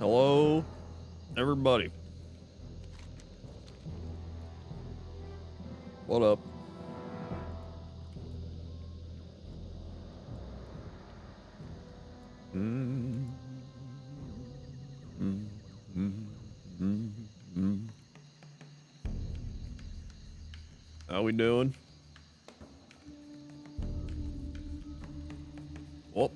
Hello, everybody. What up? How we doing? Well,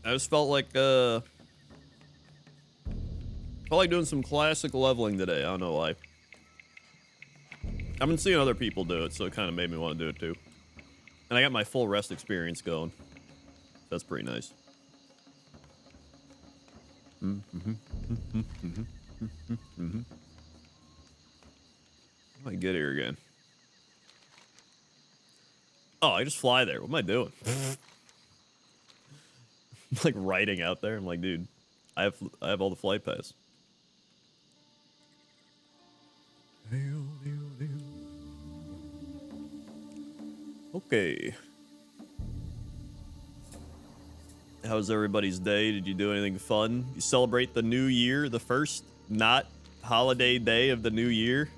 I just felt like doing some classic leveling today. I don't know why. I've been seeing other people do it, so it kind of made me want to do it too. And I got my full rest experience going. That's pretty nice. How do I get here again? Oh, I just fly there. What am I doing? I'm like riding out there. I'm like, dude, I have all the flight pass. Okay. How was everybody's day? Did you do anything fun? You celebrate the new year, the first not holiday day of the new year?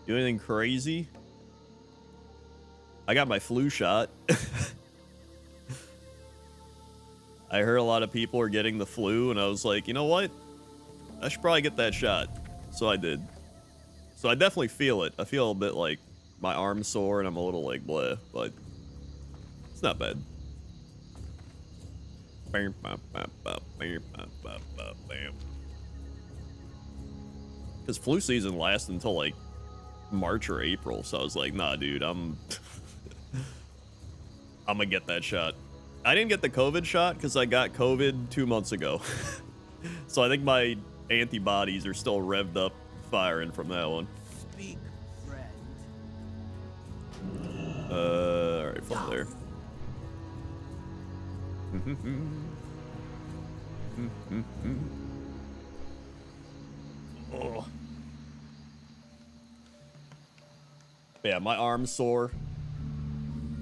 Do anything crazy? I got my flu shot. I heard a lot of people are getting the flu, and I was like, you know what? I should probably get that shot. So I did. So I definitely feel it. I feel a bit like my arm's sore, and I'm a little like bleh, but it's not bad. Because flu season lasts until like March or April, so I was like, nah, dude, I'm gonna get that shot. I didn't get the COVID shot because I got COVID 2 months ago. So I think my antibodies are still revved up firing from that one. Speak, friend. Alright, from there. Oh. Yeah, my arm's sore.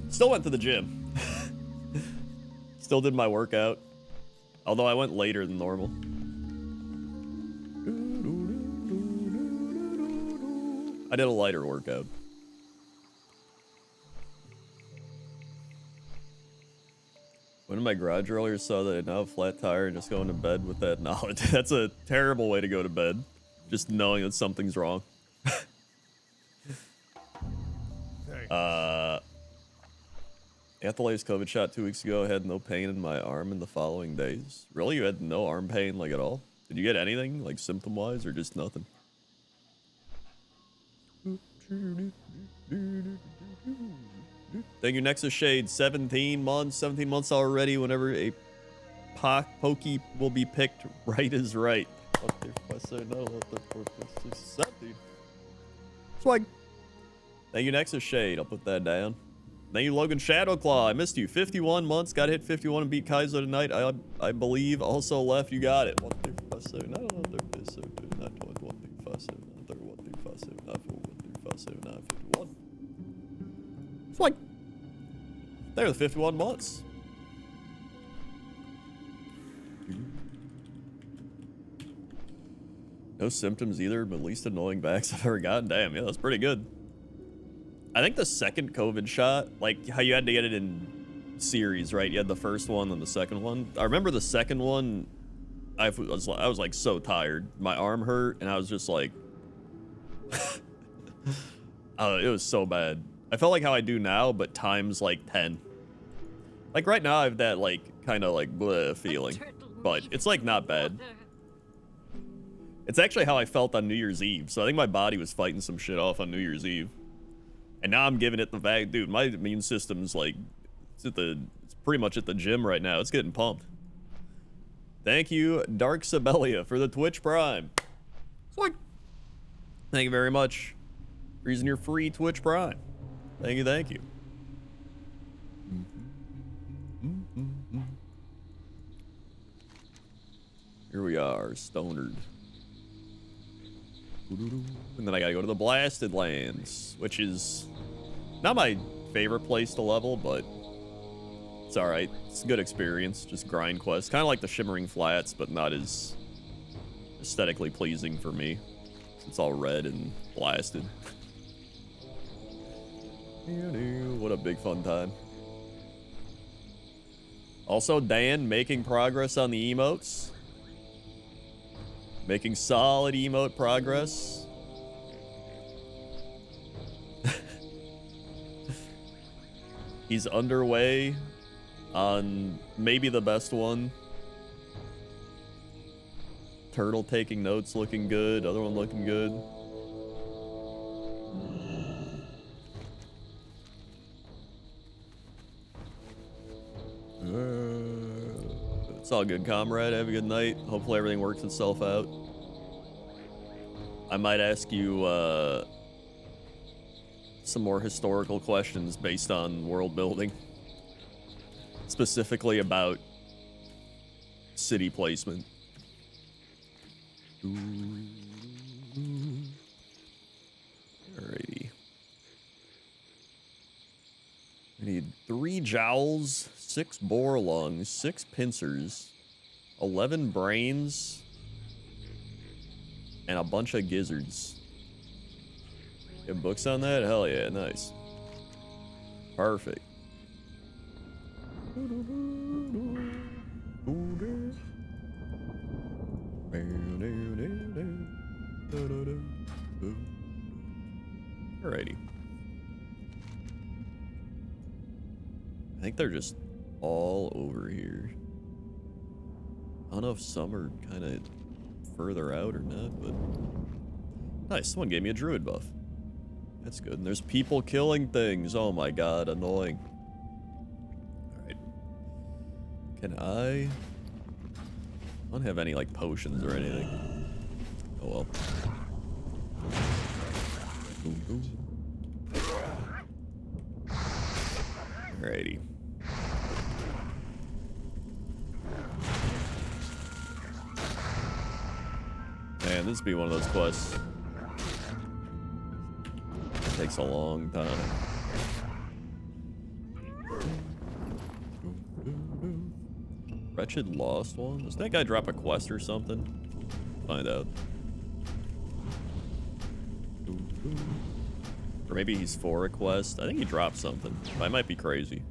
Still went to the gym. Still did my workout. Although I went later than normal. I did a lighter workout. Went in my garage earlier, saw that I now have a flat tire and just going to bed with that knowledge. That's a terrible way to go to bed. Just knowing that something's wrong. I got the latest COVID shot 2 weeks ago. I had no pain in my arm in the following days. Really? You had no arm pain, like, at all? Did you get anything, like, symptom-wise, or just nothing? Thank you, Nexus Shade. 17 months already. Whenever a Pokey will be picked, right is right. What the fuck say no? What the fuck is 17? Swag. Thank you, Nexus Shade. I'll put that down. Thank you, Logan Shadowclaw. I missed you. 51 months. Got to hit 51 and beat Kaizo tonight. I believe. Also left. You got it. 1, 2, 5, 7, 9, 1, 2, 5, 7, 9, 20, 1, 2, 5, 7, 9, 30, 1, 2, 5, 7, 9, 4, 1, 2, 5, 7, 9, 51. It's like there are the 51 months. No symptoms either, but least annoying vax I've ever gotten. Damn, yeah, that's pretty good. I think the second COVID shot, like how you had to get it in series, right? You had the first one and the second one. I remember the second one, I was like so tired. My arm hurt, and I was just like, it was so bad. I felt like how I do now, but times like 10. Like right now, I have that like kind of like bleh feeling, but it's like not bad. It's actually how I felt on New Year's Eve. So I think my body was fighting some shit off on New Year's Eve. And now I'm giving it the vac. Dude, my immune system's like, it's pretty much at the gym right now. It's getting pumped. Thank you, Dark Sibelia, for the Twitch Prime. Thank you very much for using your free Twitch Prime. Thank you, thank you. Here we are, stonered. And then I gotta go to the Blasted Lands, which is not my favorite place to level, but It's alright. It's a good experience. Just grind quests. Kind of like the Shimmering Flats, but not as aesthetically pleasing for me. It's all red and blasted. What a big fun time. Also, Dan making progress on the emotes. Making solid emote progress. He's underway on maybe the best one. Turtle taking notes looking good. Other one looking good. It's all good, comrade. Have a good night. Hopefully everything works itself out. I might ask you some more historical questions based on world building. Specifically about city placement. Alrighty. We need 3 jowls, 6 boar lungs, 6 pincers, 11 brains, and a bunch of gizzards. You have books on that? Hell yeah, nice. Perfect. Alrighty. I think they're just all over here. I don't know if some are kind of further out or not, but nice. Someone gave me a druid buff. That's good. And there's people killing things. Oh my god, annoying. Alright. Can I don't have any like potions or anything. Oh well. Alrighty. Man, this would be one of those quests. It takes a long time. Wretched Lost One? Does that guy drop a quest or something? Find out. Or maybe he's for a quest. I think he dropped something. I might be crazy.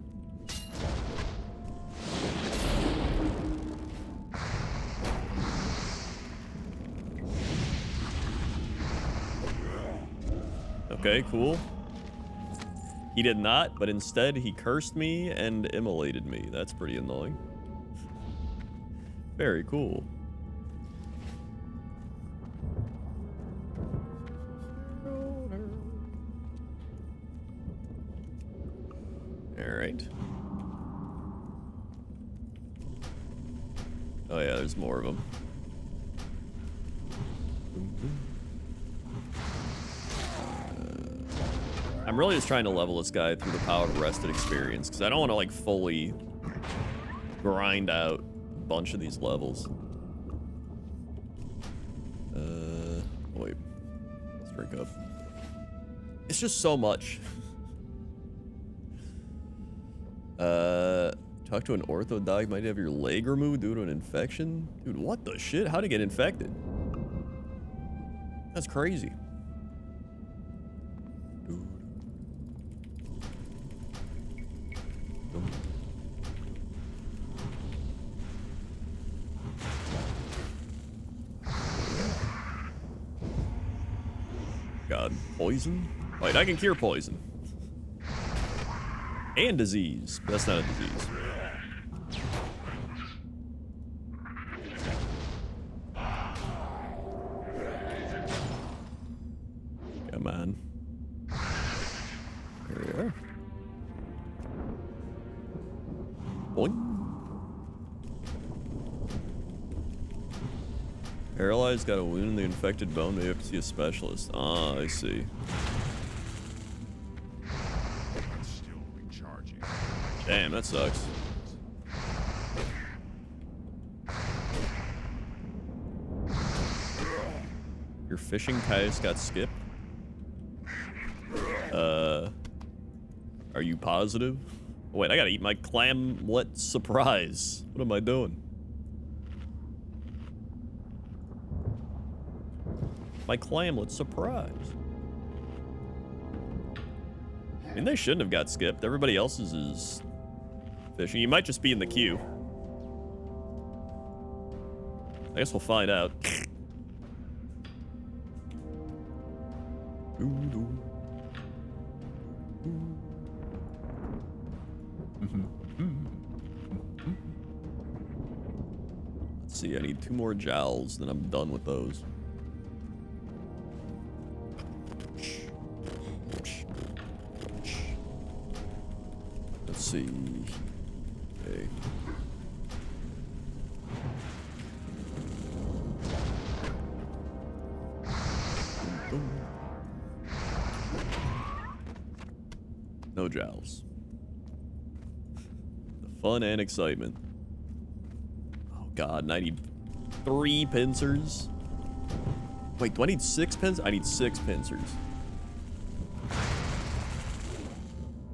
Okay, cool. He did not, but instead he cursed me and immolated me. That's pretty annoying. Very cool. Alright. Oh yeah, there's more of them. I'm really just trying to level this guy through the power of rested experience, because I don't want to like fully grind out a bunch of these levels. Wait. Let's drink up. It's just so much. Talk to an ortho doc. Might have your leg removed due to an infection. Dude, what the shit? How'd it get infected? That's crazy. God, poison? Wait, I can cure poison. And disease. But that's not a disease. Come on. There we are. Boing. Paralyzed, got a wound in the infected bone. Maybe have to see a specialist. Ah, I see. Damn, that sucks. Your fishing kayaks got skipped? Are you positive? Wait, I gotta eat my clamlet surprise. What am I doing? My clamlet surprise. I mean, they shouldn't have got skipped. Everybody else's is fishing. You might just be in the queue. I guess we'll find out. Let's see, I need 2 more jowls, then I'm done with those. Let's see. Okay. No jowls. The fun and excitement. Oh god, and I need 3 pincers. Wait, do I need 6 pincers? I need 6 pincers.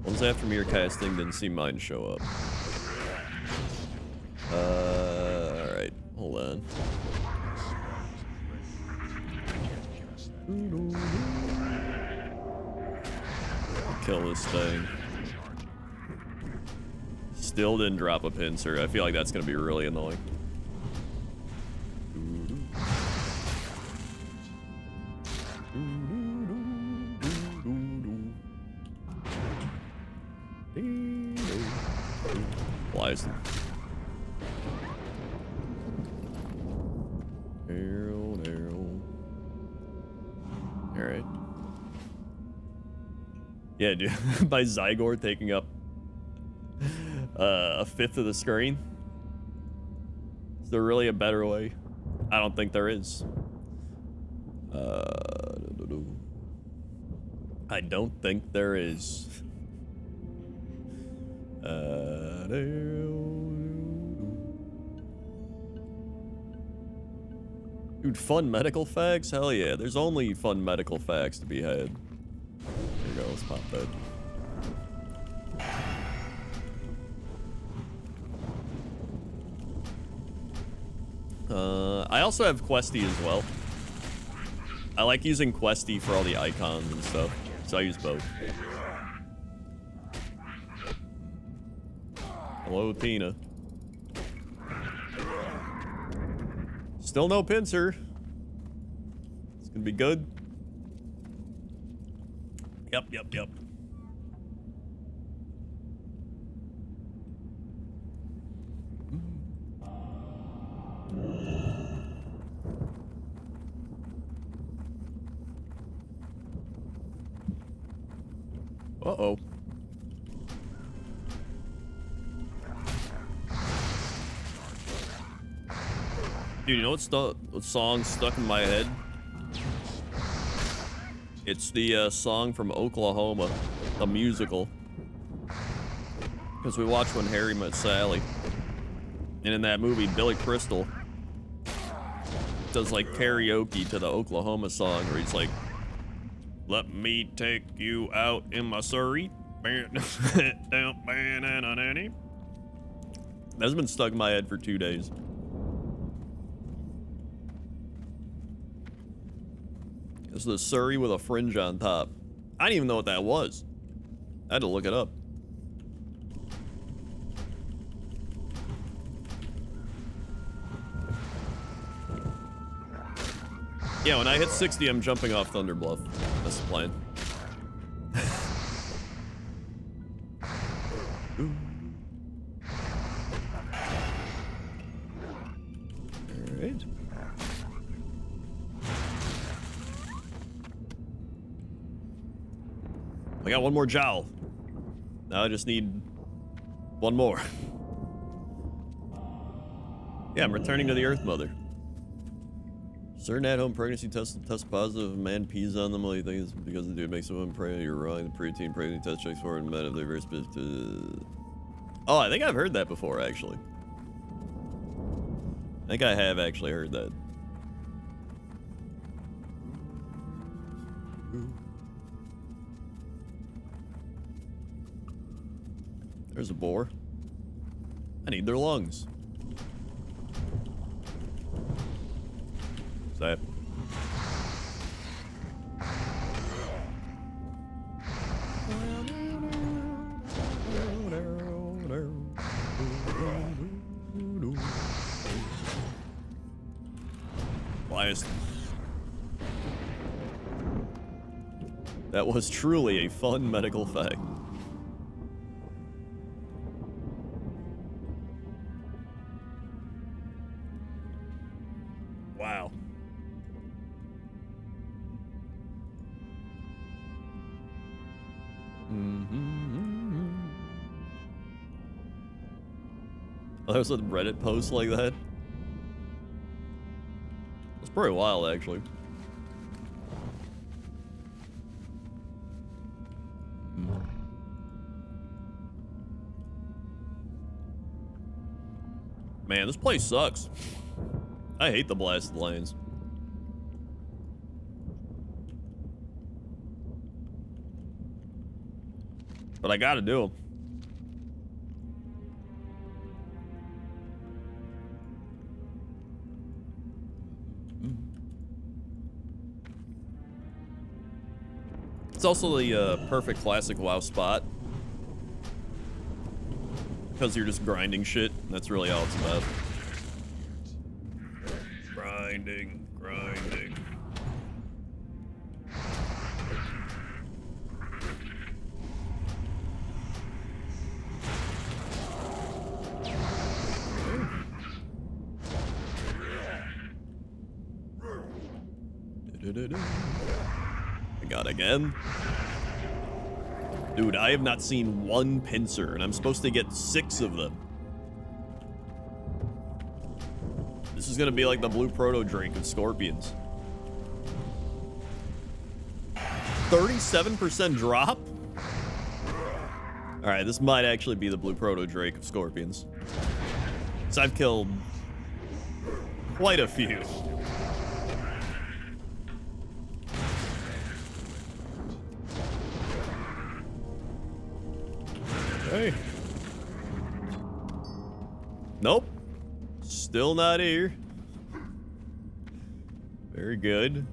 Ones after me are casting, didn't see mine show up. Alright, hold on. Kill this thing. Still didn't drop a pincer. I feel like that's gonna be really annoying. Flies them. Alright. Yeah, dude. By Zygor taking up a 5th of the screen. Is there really a better way? I don't think there is. I don't think there is. Dude, fun medical facts? Hell yeah. There's only fun medical facts to be had. There you go, let's pop that. I also have Questy as well. I like using Questy for all the icons and stuff, so I use both. Hello, Tina. Still no pincer. It's gonna be good. Yep. Uh-oh. Dude, you know what song stuck in my head? It's the song from Oklahoma, the musical. Because we watched When Harry Met Sally. And in that movie, Billy Crystal does like karaoke to the Oklahoma song where he's like, "Let me take you out in my Surrey." That's been stuck in my head for 2 days. It's the Surrey with a fringe on top. I didn't even know what that was. I had to look it up. Yeah, when I hit 60, I'm jumping off Thunder Bluff. That's the plan. Alright. I got 1 more jowl. Now I just need 1 more. Yeah, I'm returning to the Earth Mother. Certain at-home pregnancy tests test positive if a man pees on them. Well, you think it's because the dude makes a woman pregnant. You're wrong. The preteen pregnancy test checks for men if they're very specific. Oh, I think I've heard that before, actually. I think I have actually heard that. There's a boar. I need their lungs. What's that? Biased. That was truly a fun medical fact. Wow. Oh, there's a Reddit post like that. It's pretty wild, actually. Man, this place sucks. I hate the blasted lands. But I gotta do them. It's also the perfect classic WoW spot. Because you're just grinding shit. That's really all it's about. Grinding, grinding. I got again. Dude, I have not seen one pincer, and I'm supposed to get 6 of them. This is gonna be like the blue proto drink of scorpions. 37% drop? Alright, this might actually be the blue proto drake of scorpions. So I've killed quite a few. Hey. Nope. Still not here. Very good.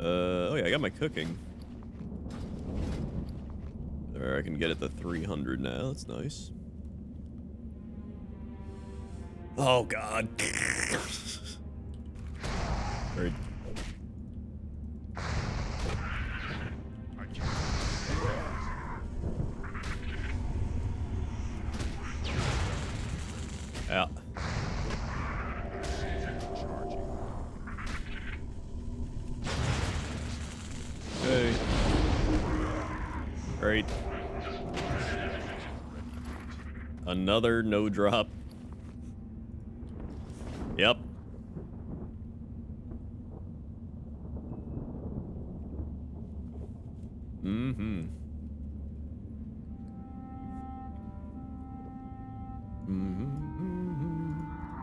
Oh yeah, I got my cooking. There, I can get it to 300 now. That's nice. Oh god. Very. Yeah. Hey. Great. Another no drop. Yep. Mm-hmm.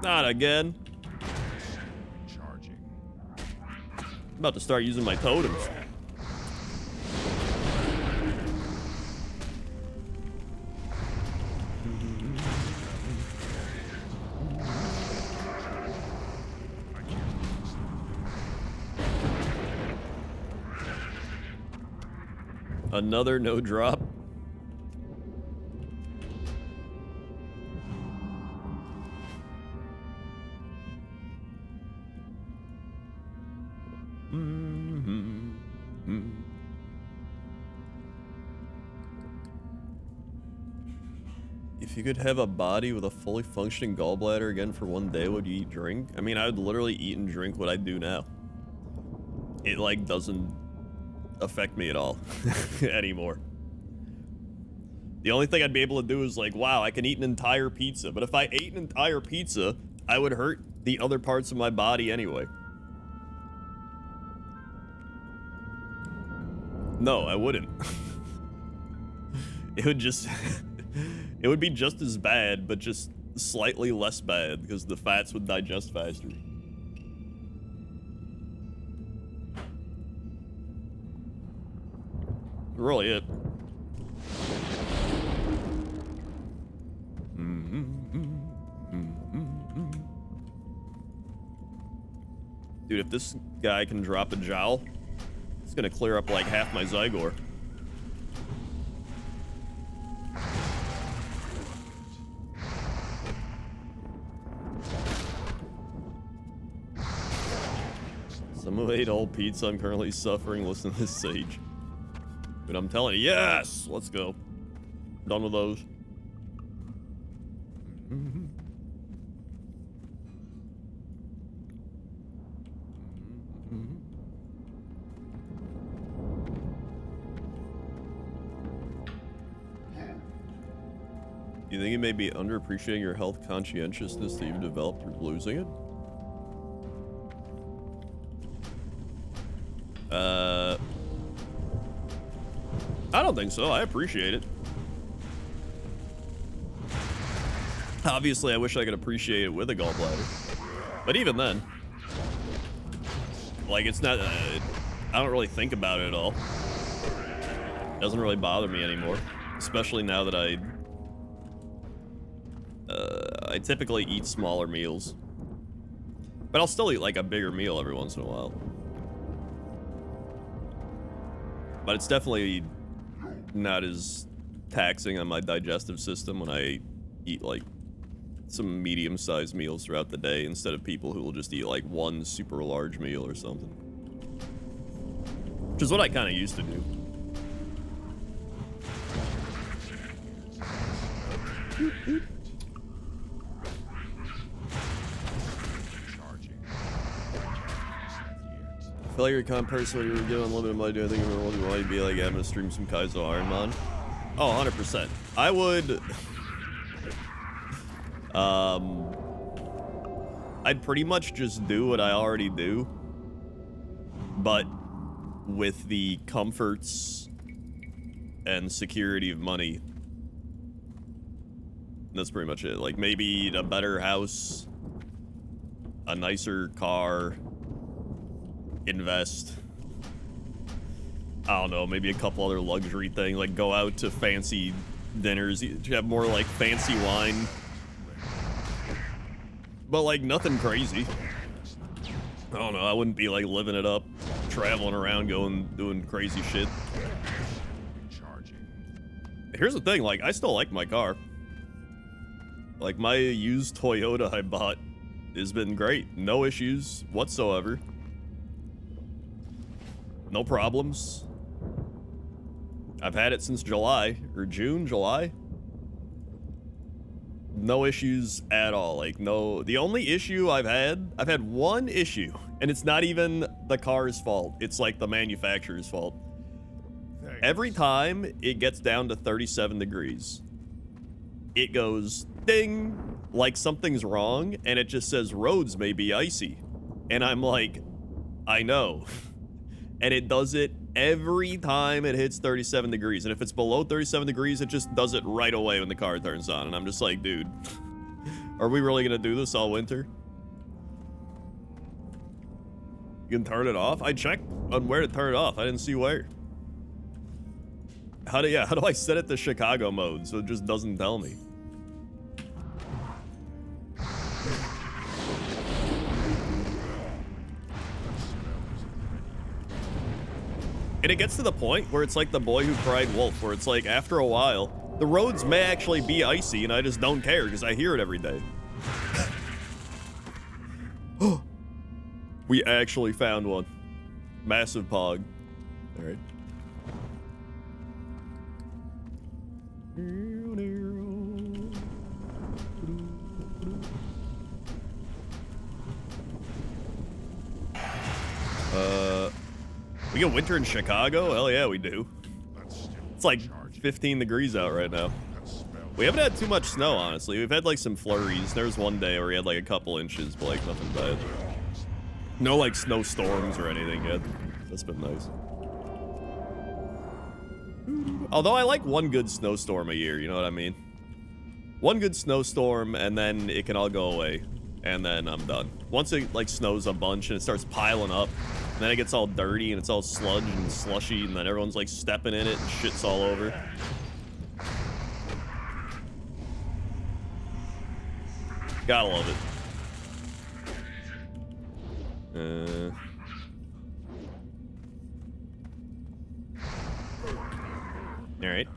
Not again. Charging. I'm about to start using my totems. Another no drop. If you could have a body with a fully functioning gallbladder again for one day, would you eat, drink? I mean, I would literally eat and drink what I do now. It, like, doesn't affect me at all anymore. The only thing I'd be able to do is, like, wow, I can eat an entire pizza. But if I ate an entire pizza, I would hurt the other parts of my body anyway. No, I wouldn't. It would just... it would be just as bad, but just slightly less bad, because the fats would digest faster. Really it. Dude, if this guy can drop a jowl, it's gonna clear up like half my Zygor. Someone ate all pizza. I'm currently suffering. Listen to this sage. Dude, I'm telling you, yes! Let's go. Done with those. You think you may be underappreciating your health conscientiousness that you've developed through losing it? I don't think so. I appreciate it. Obviously, I wish I could appreciate it with a gallbladder. But even then, like, it's not, I don't really think about it at all. It doesn't really bother me anymore. Especially now that I typically eat smaller meals. But I'll still eat, like, a bigger meal every once in a while. But it's definitely not as taxing on my digestive system when I eat, like, some medium-sized meals throughout the day instead of people who will just eat, like, one super large meal or something. Which is what I kind of used to do. I feel like your con person when you were given unlimited money, do I think you want to be like, I'm gonna stream some Kaizo Ironman? Oh, 100%. I would... I'd pretty much just do what I already do, but with the comforts and security of money. That's pretty much it. Like, maybe a better house, a nicer car, invest. I don't know, maybe a couple other luxury things, like go out to fancy dinners, have more like fancy wine. But like nothing crazy. I don't know, I wouldn't be like living it up, traveling around, doing crazy shit. Here's the thing, like I still like my car. Like my used Toyota I bought has been great. No issues whatsoever. No problems. I've had it since July, or June, July. No issues at all. Like, no, the only issue I've had one issue, and it's not even the car's fault. It's like the manufacturer's fault. Thanks. Every time it gets down to 37 degrees, it goes ding, like something's wrong, and it just says roads may be icy. And I'm like, I know. And it does it every time it hits 37 degrees. And if it's below 37 degrees, it just does it right away when the car turns on. And I'm just like, dude, are we really going to do this all winter? You can turn it off? I checked on where to turn it off. I didn't see where. How do I set it to Chicago mode so it just doesn't tell me? And it gets to the point where it's like The Boy Who Cried Wolf, where it's like, after a while, the roads may actually be icy, and I just don't care, because I hear it every day. We actually found one. Massive pog. Alright. We get winter in Chicago? Hell yeah, we do. It's like 15 degrees out right now. We haven't had too much snow, honestly. We've had like some flurries. There was one day where we had like a couple inches, but like nothing bad. No like snowstorms or anything yet. That's been nice. Although I like one good snowstorm a year, you know what I mean? One good snowstorm and then it can all go away. And then I'm done. Once it like snows a bunch and it starts piling up, And then it gets all dirty and it's all sludge and slushy, and then everyone's like stepping in it and shit's all over. Gotta love it. Alright.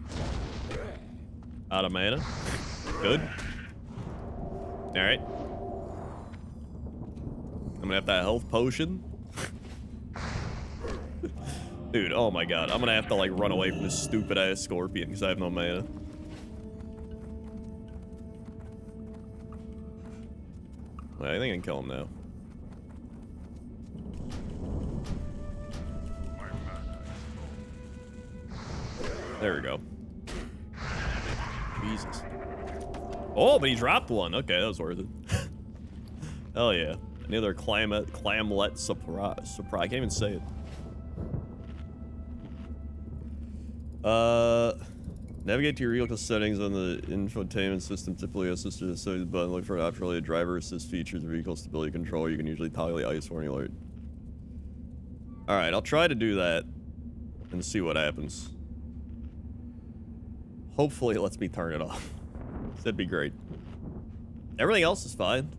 Out of mana. Good. Alright. I'm gonna have that health potion. Dude, oh my god. I'm gonna have to like run away from this stupid ass scorpion because I have no mana. I think I can kill him now. There we go. Jesus. Oh, but he dropped one. Okay, that was worth it. Hell yeah. Another clamlet surprise. I can't even say it. Navigate to your vehicle settings on the infotainment system. Typically, assisted associated button. Look for an option related driver assist features, vehicle stability control. You can usually toggle the ice warning alert. All right, I'll try to do that and see what happens. Hopefully, it lets me turn it off. That'd be great. Everything else is fine.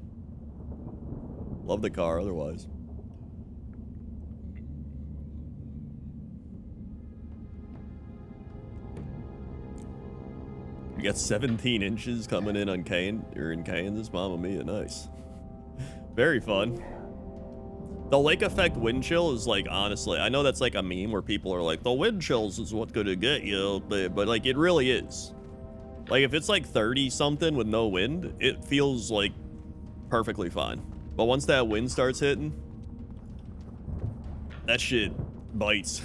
Love the car otherwise. We got 17 inches coming in on Kansas. Mamma mia, nice. Very fun. The lake effect wind chill is like, honestly, I know that's like a meme where people are like, the wind chills is what's gonna get you, but like it really is. Like if it's like 30 something with no wind, it feels like perfectly fine. But once that wind starts hitting, that shit bites.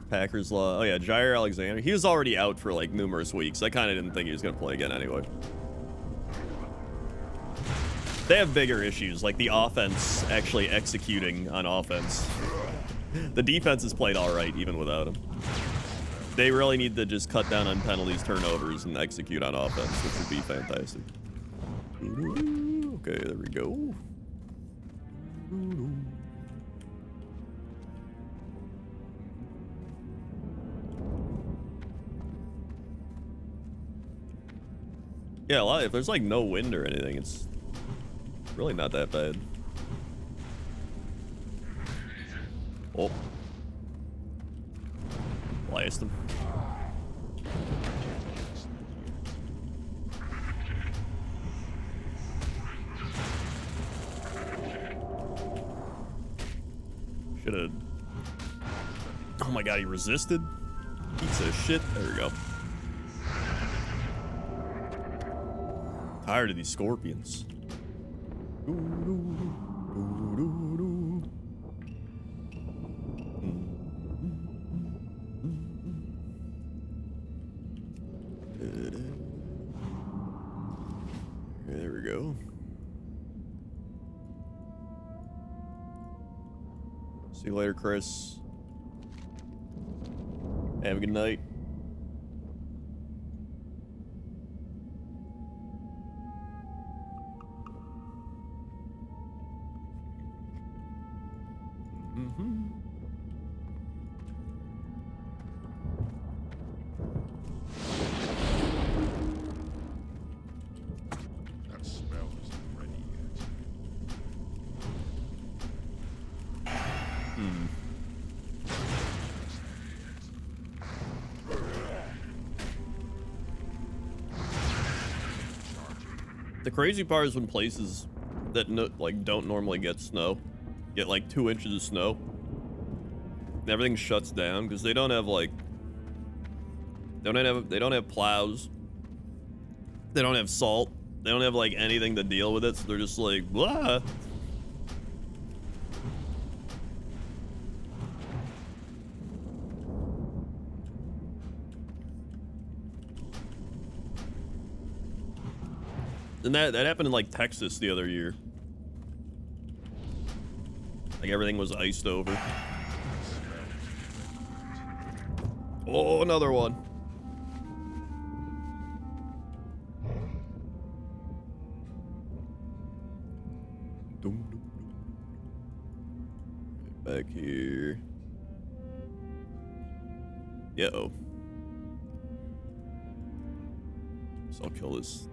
Packers Law. Oh yeah, Jair Alexander. He was already out for like numerous weeks. I kind of didn't think he was going to play again anyway. They have bigger issues, like the offense actually executing on offense. The defense has played all right even without him. They really need to just cut down on penalties, turnovers, and execute on offense, which would be fantastic. Okay, there we go. Yeah, if there's like no wind or anything, it's really not that bad. Oh. Blast him. Should've... Oh my god, he resisted? Piece of shit. There we go. Tired of these scorpions. There we go. See you later, Chris. Have a good night. That spell isn't ready The crazy part is when places that don't normally get snow get like 2 inches of snow. And everything shuts down because they don't have like they don't have plows. They don't have salt. They don't have like anything to deal with it, so they're just like blah. And that happened in like Texas the other year. Like everything was iced over. Oh, another one. Back here. Yo. So I'll kill this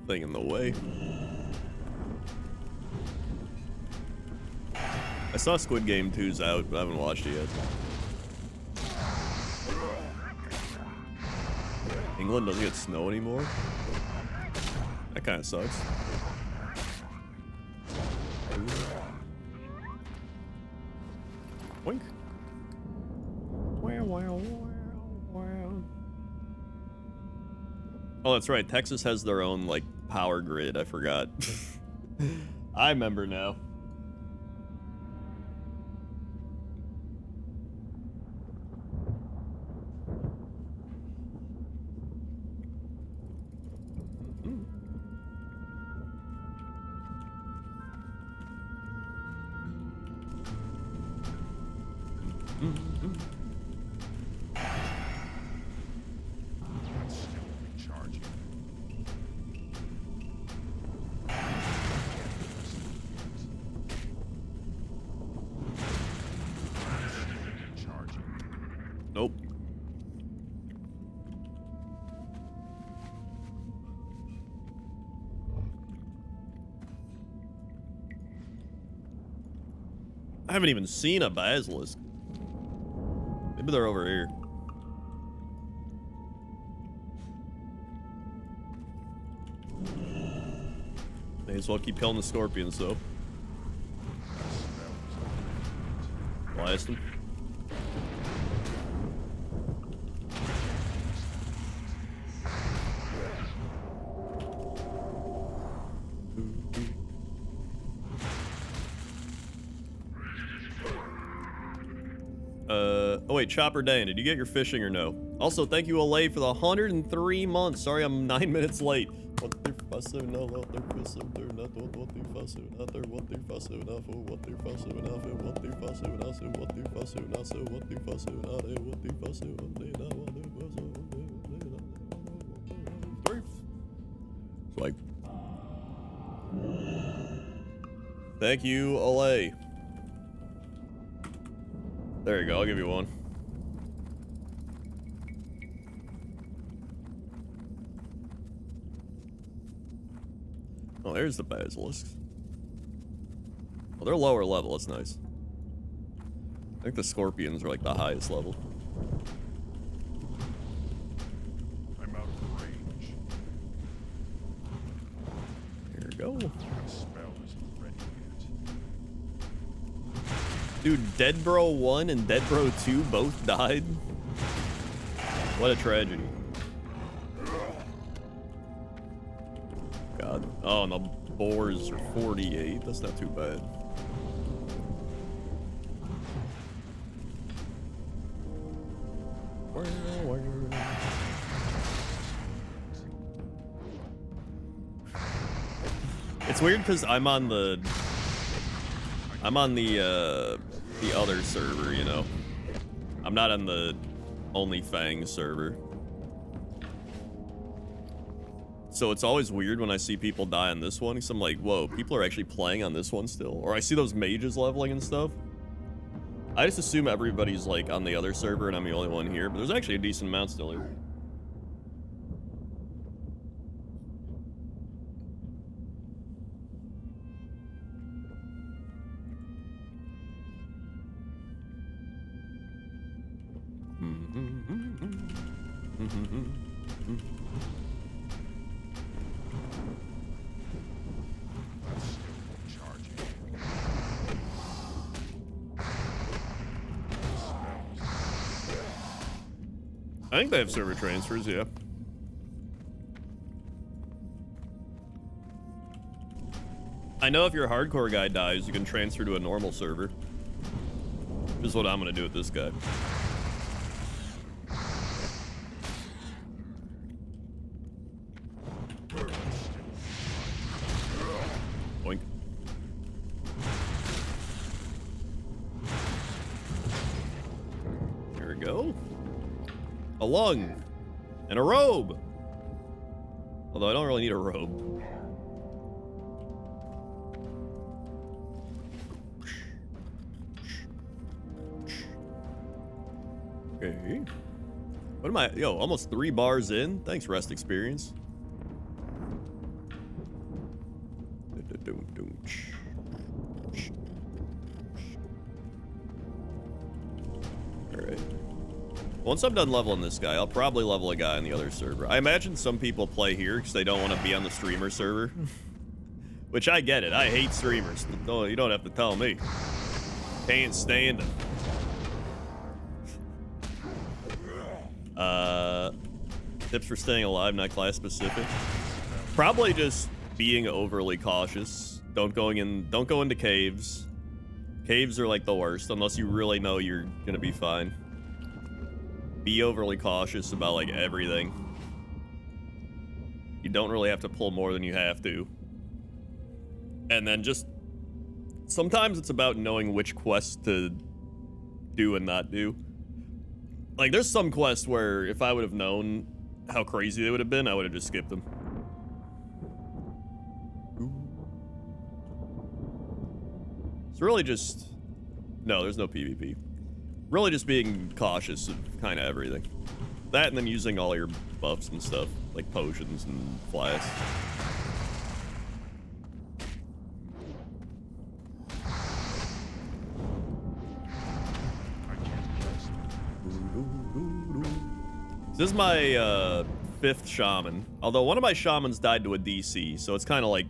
thing in the way. I saw Squid Game 2's out, but I haven't watched it yet. England doesn't get snow anymore? That kind of sucks. Wink. Oh, that's right. Texas has their own, like, power grid. I forgot. I remember now. Charging. Charging. Nope. I haven't even seen a basilisk. Maybe they're over here. May as well keep killing the scorpions, though. Blast them. Oh wait, Chopper Dan, did you get your fishing or no? Also, thank you, Olay, for the 103 months. Sorry, I'm 9 minutes late. What they're fussing out, what they're fussing, they're not what they're fussing out, they're what they're fussing out for, what they're fussing out for, what they're fussing out, so what they're fussing out, so what they're fussing out, what they're fussing out, they not what they're fussing out, three. It's like, thank you, Olay. There you go, I'll give you one. Oh, there's the basilisks. Well, they're lower level, that's nice. I think the scorpions are like the highest level. I'm out of range. Here we go. My spell isn't ready yet. Dude, Dead Bro 1 and Dead Bro 2 both died. What a tragedy. God. Oh, and the boars are 48. That's not too bad. It's weird because I'm on the other server, you know. I'm not on the Only Fang server. So it's always weird when I see people die on this one, because I'm like, whoa, people are actually playing on this one still. Or I see those mages leveling and stuff. I just assume everybody's like on the other server and I'm the only one here, but there's actually a decent amount still here. I think they have server transfers, yeah. I know if your hardcore guy dies, you can transfer to a normal server. Which is what I'm gonna do with this guy. Boink. Here we go. A lung and a robe. Although I don't really need a robe. Okay. What am I? Yo, almost 3 bars in. Thanks, rest experience. Alright. Once I'm done leveling this guy, I'll probably level a guy on the other server. I imagine some people play here because they don't want to be on the streamer server. Which I get it. I hate streamers. No, you don't have to tell me. Can't stand them. Tips for staying alive, not class specific. Probably just being overly cautious. Don't go into caves. Caves are like the worst unless you really know you're gonna be fine. Be overly cautious about like everything. You don't really have to pull more than you have to. And then just sometimes it's about knowing which quests to do and not do. Like there's some quests where if I would have known how crazy they would have been, I would have just skipped them. It's really just... No, there's no PvP. Really just being cautious of kind of everything. That and then using all your buffs and stuff, like potions and flasks. This is my 5th shaman. Although one of my shamans died to a DC, so it's kind of like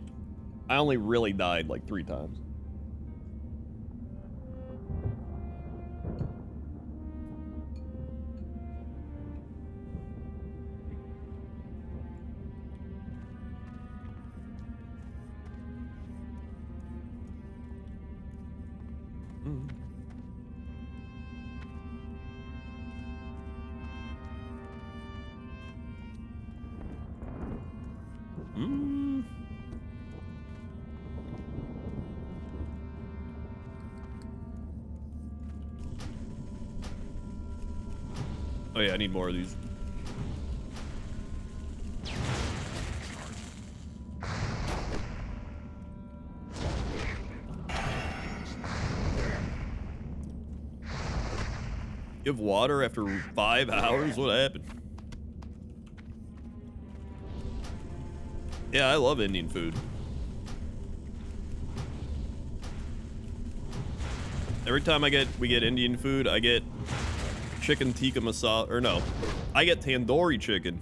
I only really died like 3 times. Oh yeah, I need more of these. You have water after 5 hours? What happened? Yeah, I love Indian food. Every time we get Indian food, I get chicken tikka masala, or no, I get tandoori chicken.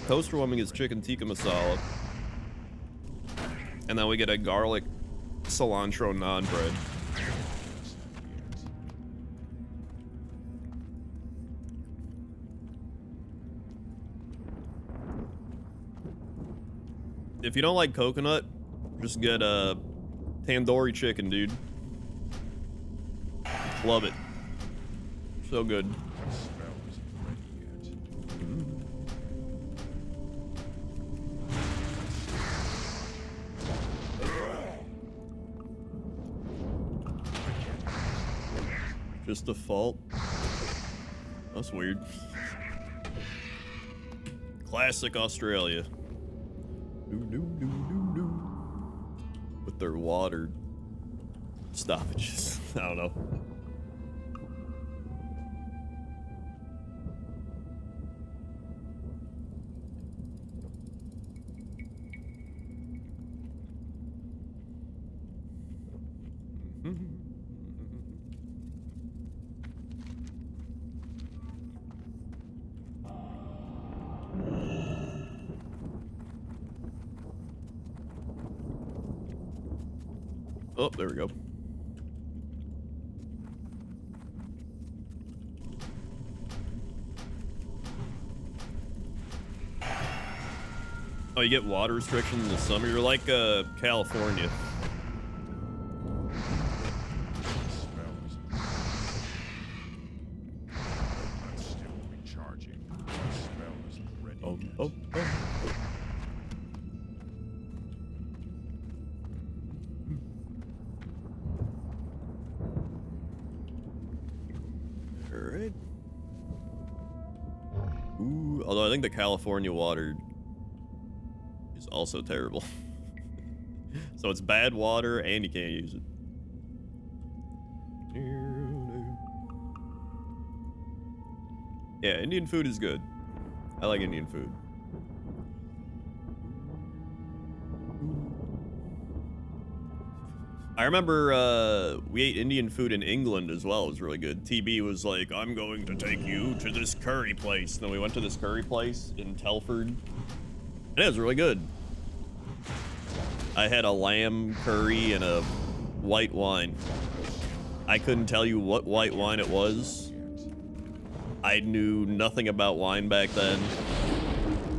Toaster warming is chicken tikka masala. And then we get a garlic cilantro naan bread. If you don't like coconut, just get a tandoori chicken, dude. Love it. So good. Just default. That's weird. Classic Australia. With their water stoppages. I don't know. Oh, there we go. Oh, you get water restrictions in the summer? You're like California. Oh. Alright. Ooh, although I think the California water is also terrible. So it's bad water and you can't use it. Yeah, Indian food is good. I like Indian food. I remember we ate Indian food in England as well. It was really good. TB was like, I'm going to take you to this curry place. And then we went to this curry place in Telford. And it was really good. I had a lamb curry and a white wine. I couldn't tell you what white wine it was. I knew nothing about wine back then.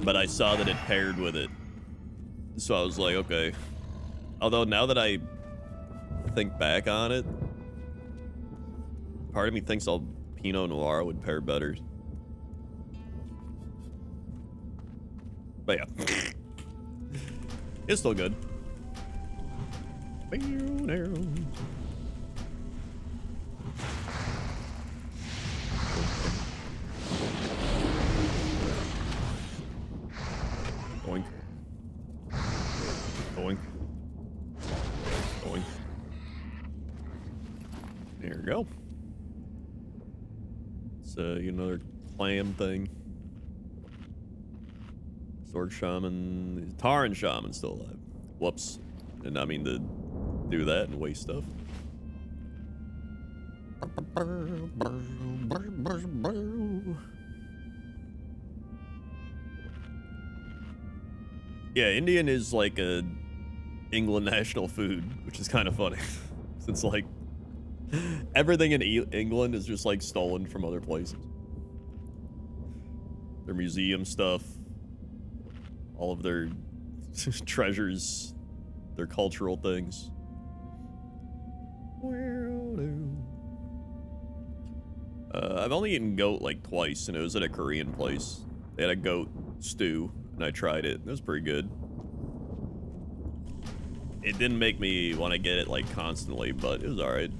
But I saw that it paired with it. So I was like, okay. Although now that I think back on it, part of me thinks Pinot Noir would pair better. But yeah. It's still good. Boink. Boink. Boink. There we go. It's another clam thing. Sword Shaman. Taran Shaman still alive. Whoops. Did not mean to do that and waste stuff. Yeah, Indian is like a England national food, which is kind of funny. Since like everything in England is just like stolen from other places. Their museum stuff, all of their treasures, their cultural things. I've only eaten goat like twice, and it was at a Korean place. They had a goat stew, and I tried it. It was pretty good. It didn't make me want to get it like constantly, but it was alright.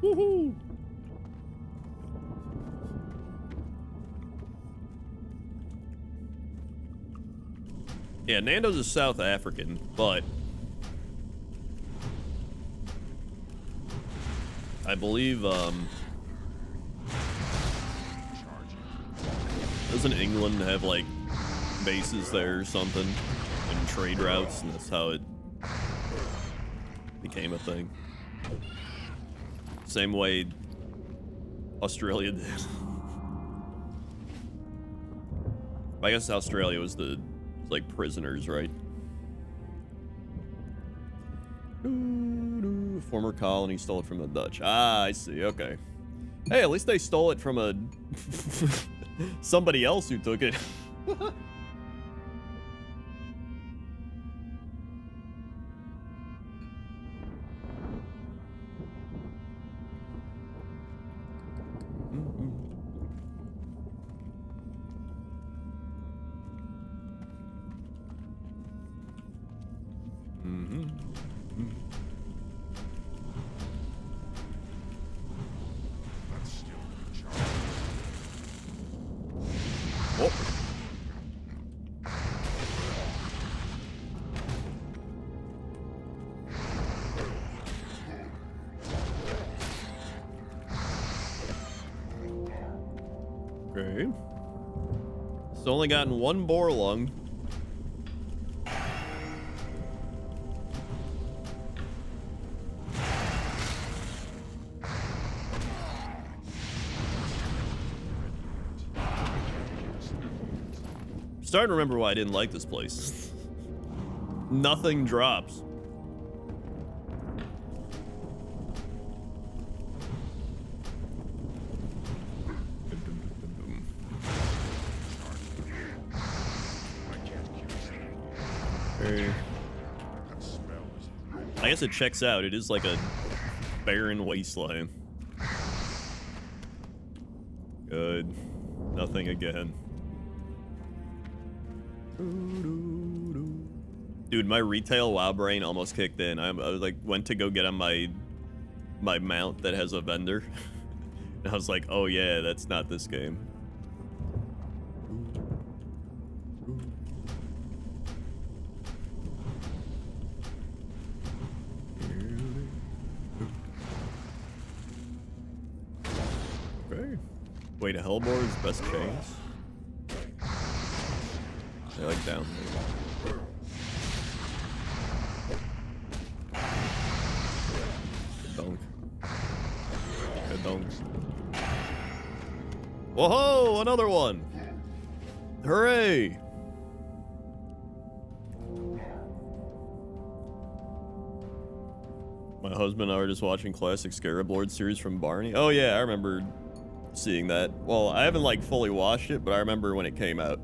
Woohoo! Yeah, Nando's is South African, but I believe doesn't England have like bases there or something and trade routes, and that's how it became a thing. Same way Australia did. I guess Australia was like prisoners, right? Former colony stole it from the Dutch. Ah, I see. Okay. Hey, at least they stole it from a somebody else who took it. Okay. It's only gotten one boar lung. Starting to remember why I didn't like this place. Nothing drops. Hey. That smell is ready. I guess it checks out. It is like a barren wasteland. Good. Nothing again. Dude, my retail WoW brain almost kicked in. I was like, went to go get on my mount that has a vendor. And I was like, oh yeah, that's not this game. Okay. Wait, a Hellbore's best chains? They're like down there. Donk. Good donks. Whoa, another one! Hooray! My husband and I were just watching classic Scarab Lord series from Barney. Oh yeah, I remember seeing that. Well, I haven't like fully watched it, but I remember when it came out.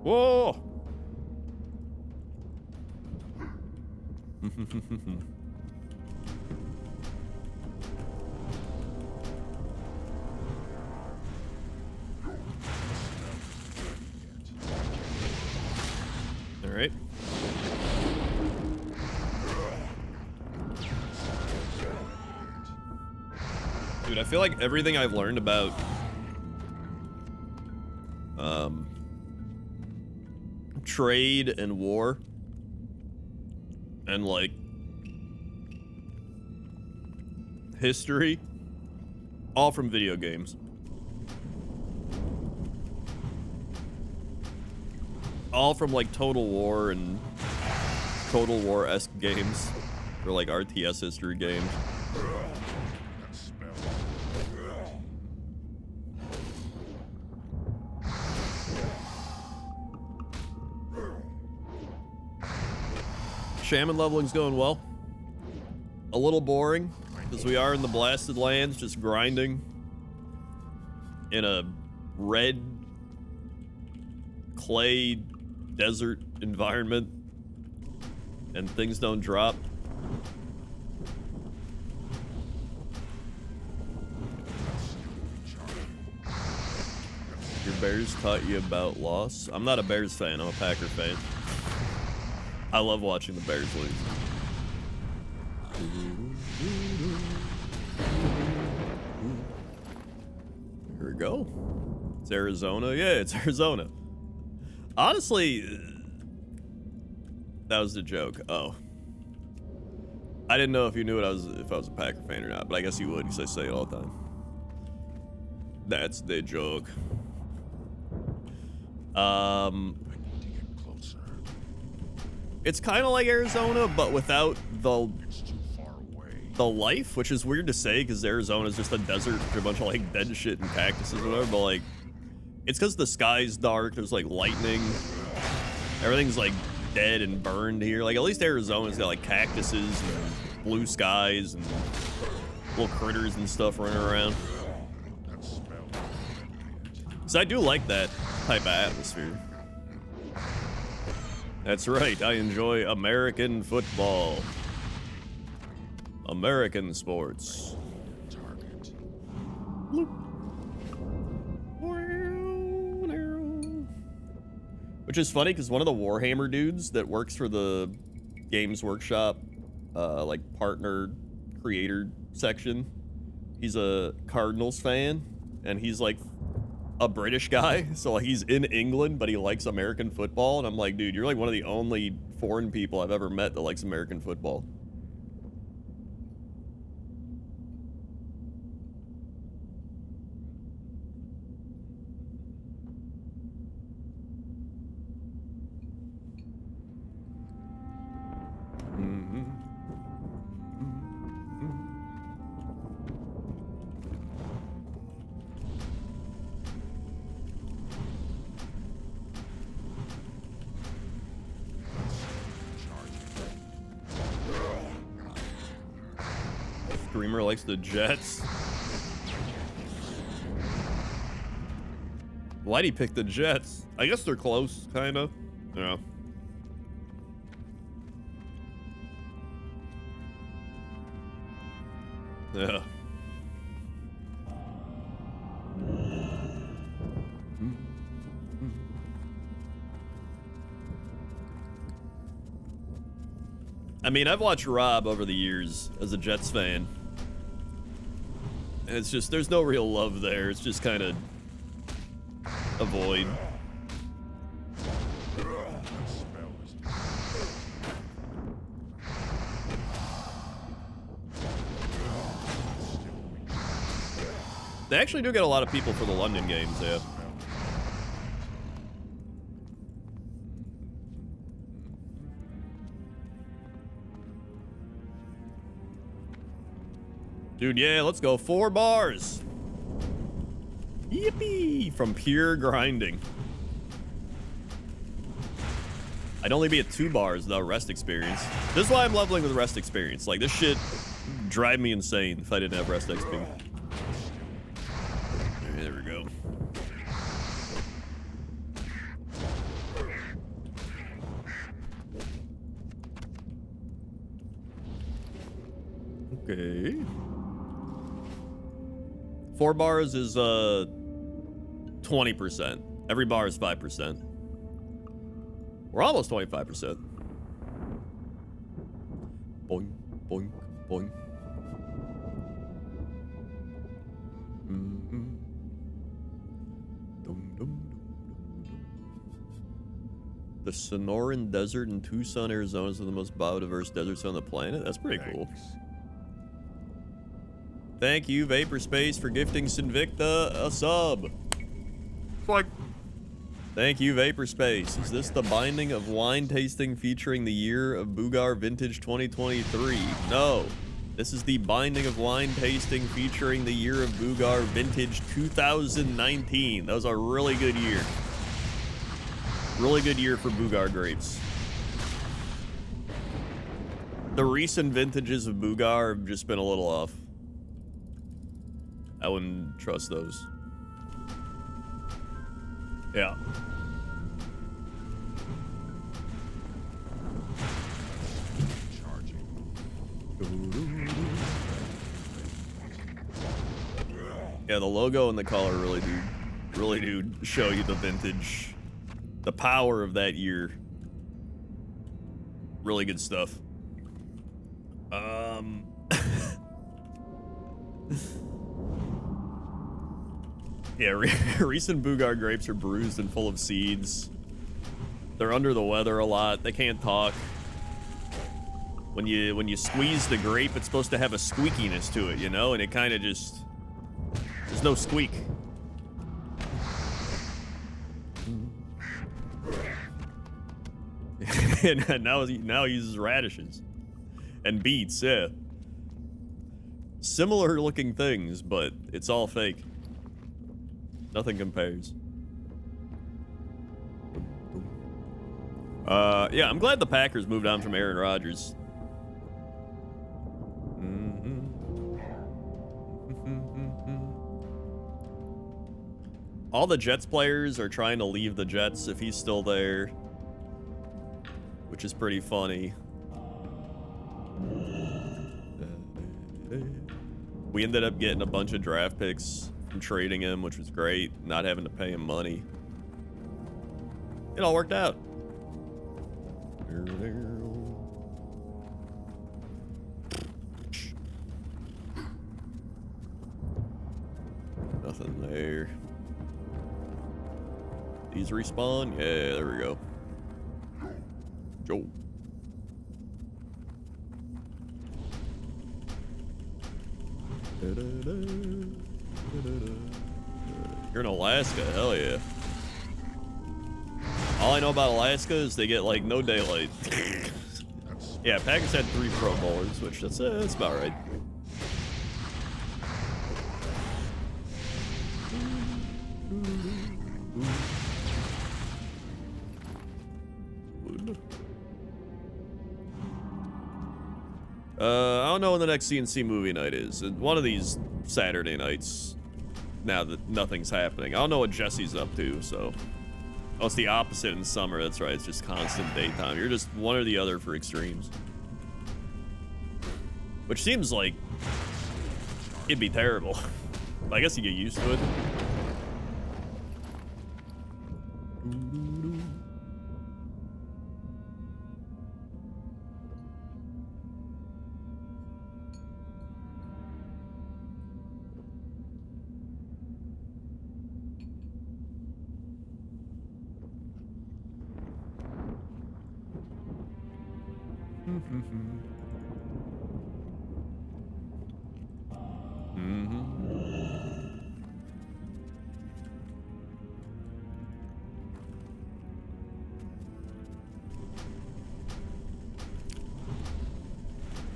Whoa! All right. Dude, I feel like everything I've learned about trade and war and like history, all from video games. All from like Total War and Total War-esque games, or like RTS history games. That smell. Shaman leveling's going well. A little boring, because we are in the Blasted Lands, just grinding in a red clay desert environment, and things don't drop. Your Bears taught you about loss? I'm not a Bears fan, I'm a Packer fan. I love watching the Bears lose. Here we go. It's Arizona. Yeah, it's Arizona. Honestly, that was the joke. Oh. I didn't know if you knew if I was a Packer fan or not, but I guess you would, because I say it all the time. That's the joke. I need to get closer. It's kind of like Arizona, but without It's too far away. the life, which is weird to say because Arizona is just a desert with a bunch of like dead shit and cactuses or whatever, but like it's because the sky's dark, there's like lightning, everything's like dead and burned here. Like at least Arizona's got like cactuses and blue skies and little critters and stuff running around. That smell. So I do like that type of atmosphere. That's right, I enjoy American football. American sports. Target. Which is funny because one of the Warhammer dudes that works for the Games Workshop, like partner creator section, he's a Cardinals fan, and he's like a British guy, so like he's in England, but he likes American football, and I'm like, dude, you're like one of the only foreign people I've ever met that likes American football. Screamer likes the Jets. Why'd he pick the Jets? I guess they're close, kind of. Yeah. Yeah. I mean, I've watched Rob over the years as a Jets fan. And it's just, there's no real love there. It's just kind of avoid. They actually do get a lot of people for the London games, yeah. Dude, yeah, let's go. 4 bars. Yippee! From pure grinding. I'd only be at 2 bars though, rest experience. This is why I'm leveling with rest experience. Like, this shit drive me insane if I didn't have rest experience. There we go. Okay. 4 bars is 20%. Every bar is 5%. We're almost 25%. Boing, boing, boing. Mm-hmm. Dum, dum, dum, dum. The Sonoran Desert in Tucson, Arizona is one of the most biodiverse deserts on the planet. That's pretty cool. Thank you, Vaporspace, for gifting Sinvicta a sub. Like, thank you, Vaporspace. Is this the binding of wine tasting featuring the year of Boogar Vintage 2023? No. This is the binding of wine tasting featuring the year of Boogar Vintage 2019. That was a really good year. Really good year for Boogar grapes. The recent vintages of Boogar have just been a little off. I wouldn't trust those. Yeah. Yeah, the logo and the color really do show you the vintage, the power of that year. Really good stuff. Yeah, recent Boogar grapes are bruised and full of seeds. They're under the weather a lot. They can't talk. When you squeeze the grape, it's supposed to have a squeakiness to it, you know, and it kind of just, there's no squeak. And now he uses radishes and beets, yeah. Similar looking things, but it's all fake. Nothing compares. Yeah, I'm glad the Packers moved on from Aaron Rodgers. All the Jets players are trying to leave the Jets if he's still there, which is pretty funny. We ended up getting a bunch of draft picks from trading him, which was great, not having to pay him money. It all worked out. Nothing there. These respawn? Yeah, there we go. Joe. You're in Alaska, hell yeah. All I know about Alaska is they get like no daylight. Yeah, Packers had 3 Pro Bowlers, which that's about right. I don't know when the next CNC movie night is. One of these Saturday nights, now that nothing's happening. I don't know what Jesse's up to, so. Oh, it's the opposite in summer. That's right. It's just constant daytime. You're just one or the other for extremes. Which seems like it'd be terrible. I guess you get used to it.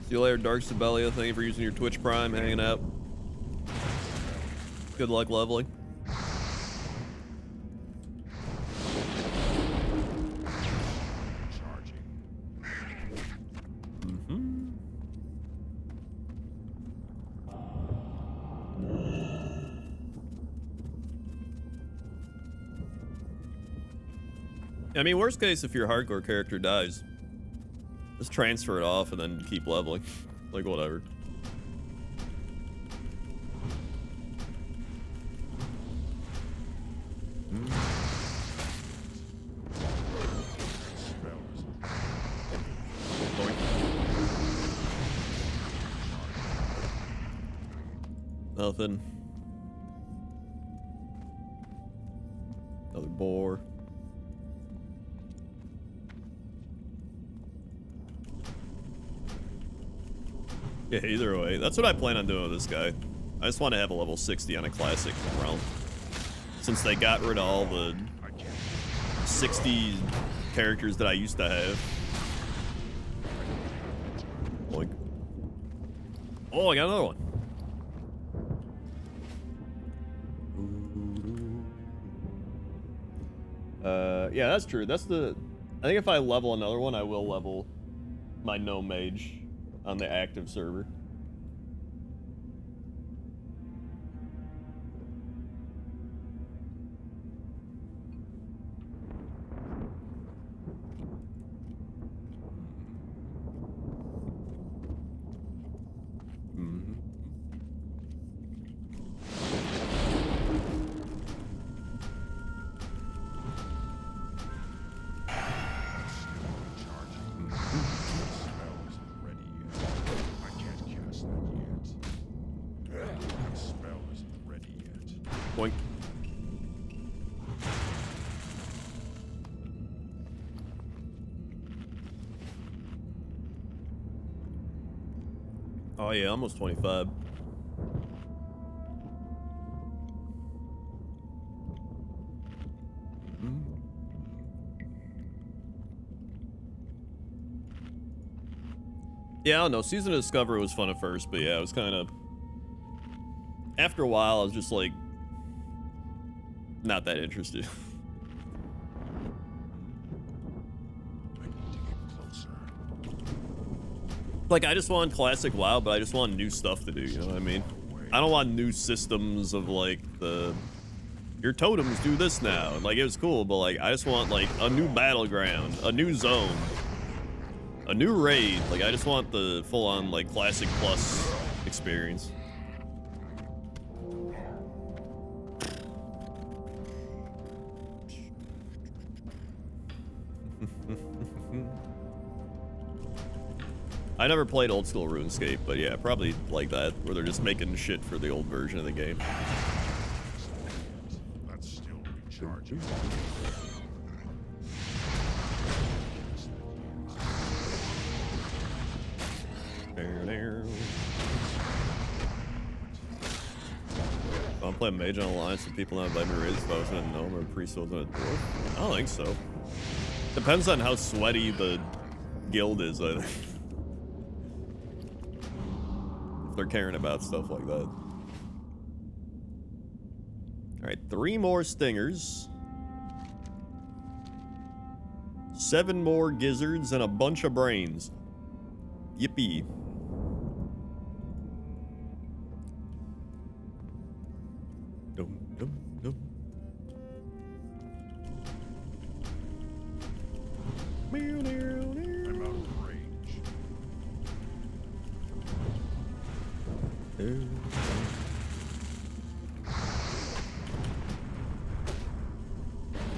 See you later, Dark Sibelia. Thank you for using your Twitch Prime, hanging out. Good luck leveling. I mean, worst case, if your hardcore character dies, just transfer it off and then keep leveling. Like, whatever. Nothing. Another boar. Yeah, either way. That's what I plan on doing with this guy. I just want to have a level 60 on a classic realm. Since they got rid of all the 60 characters that I used to have. Like, oh, I got another one. Yeah, that's true. That's the... I think if I level another one, I will level my no mage on the active server. Boink. Oh yeah, almost 25. Yeah, I don't know. Season of Discovery was fun at first, but yeah, it was kind of... After a while, I was just like... not that interested. Like, I just want classic WoW, but I just want new stuff to do, you know what I mean? I don't want new systems of, like, your totems do this now. Like, it was cool, but, like, I just want, like, a new battleground, a new zone, a new raid. Like, I just want the full-on, like, classic plus experience. I never played old school RuneScape, but yeah, probably like that, where they're just making shit for the old version of the game. That's still recharging. If I'm playing Mage on Alliance and people not invite me to raids if I wasn't a gnome or a priest wasn't a dwarf? I don't think so. Depends on how sweaty the guild is, I think. If they're caring about stuff like that. Alright, 3 more stingers. 7 more gizzards and a bunch of brains. Yippee.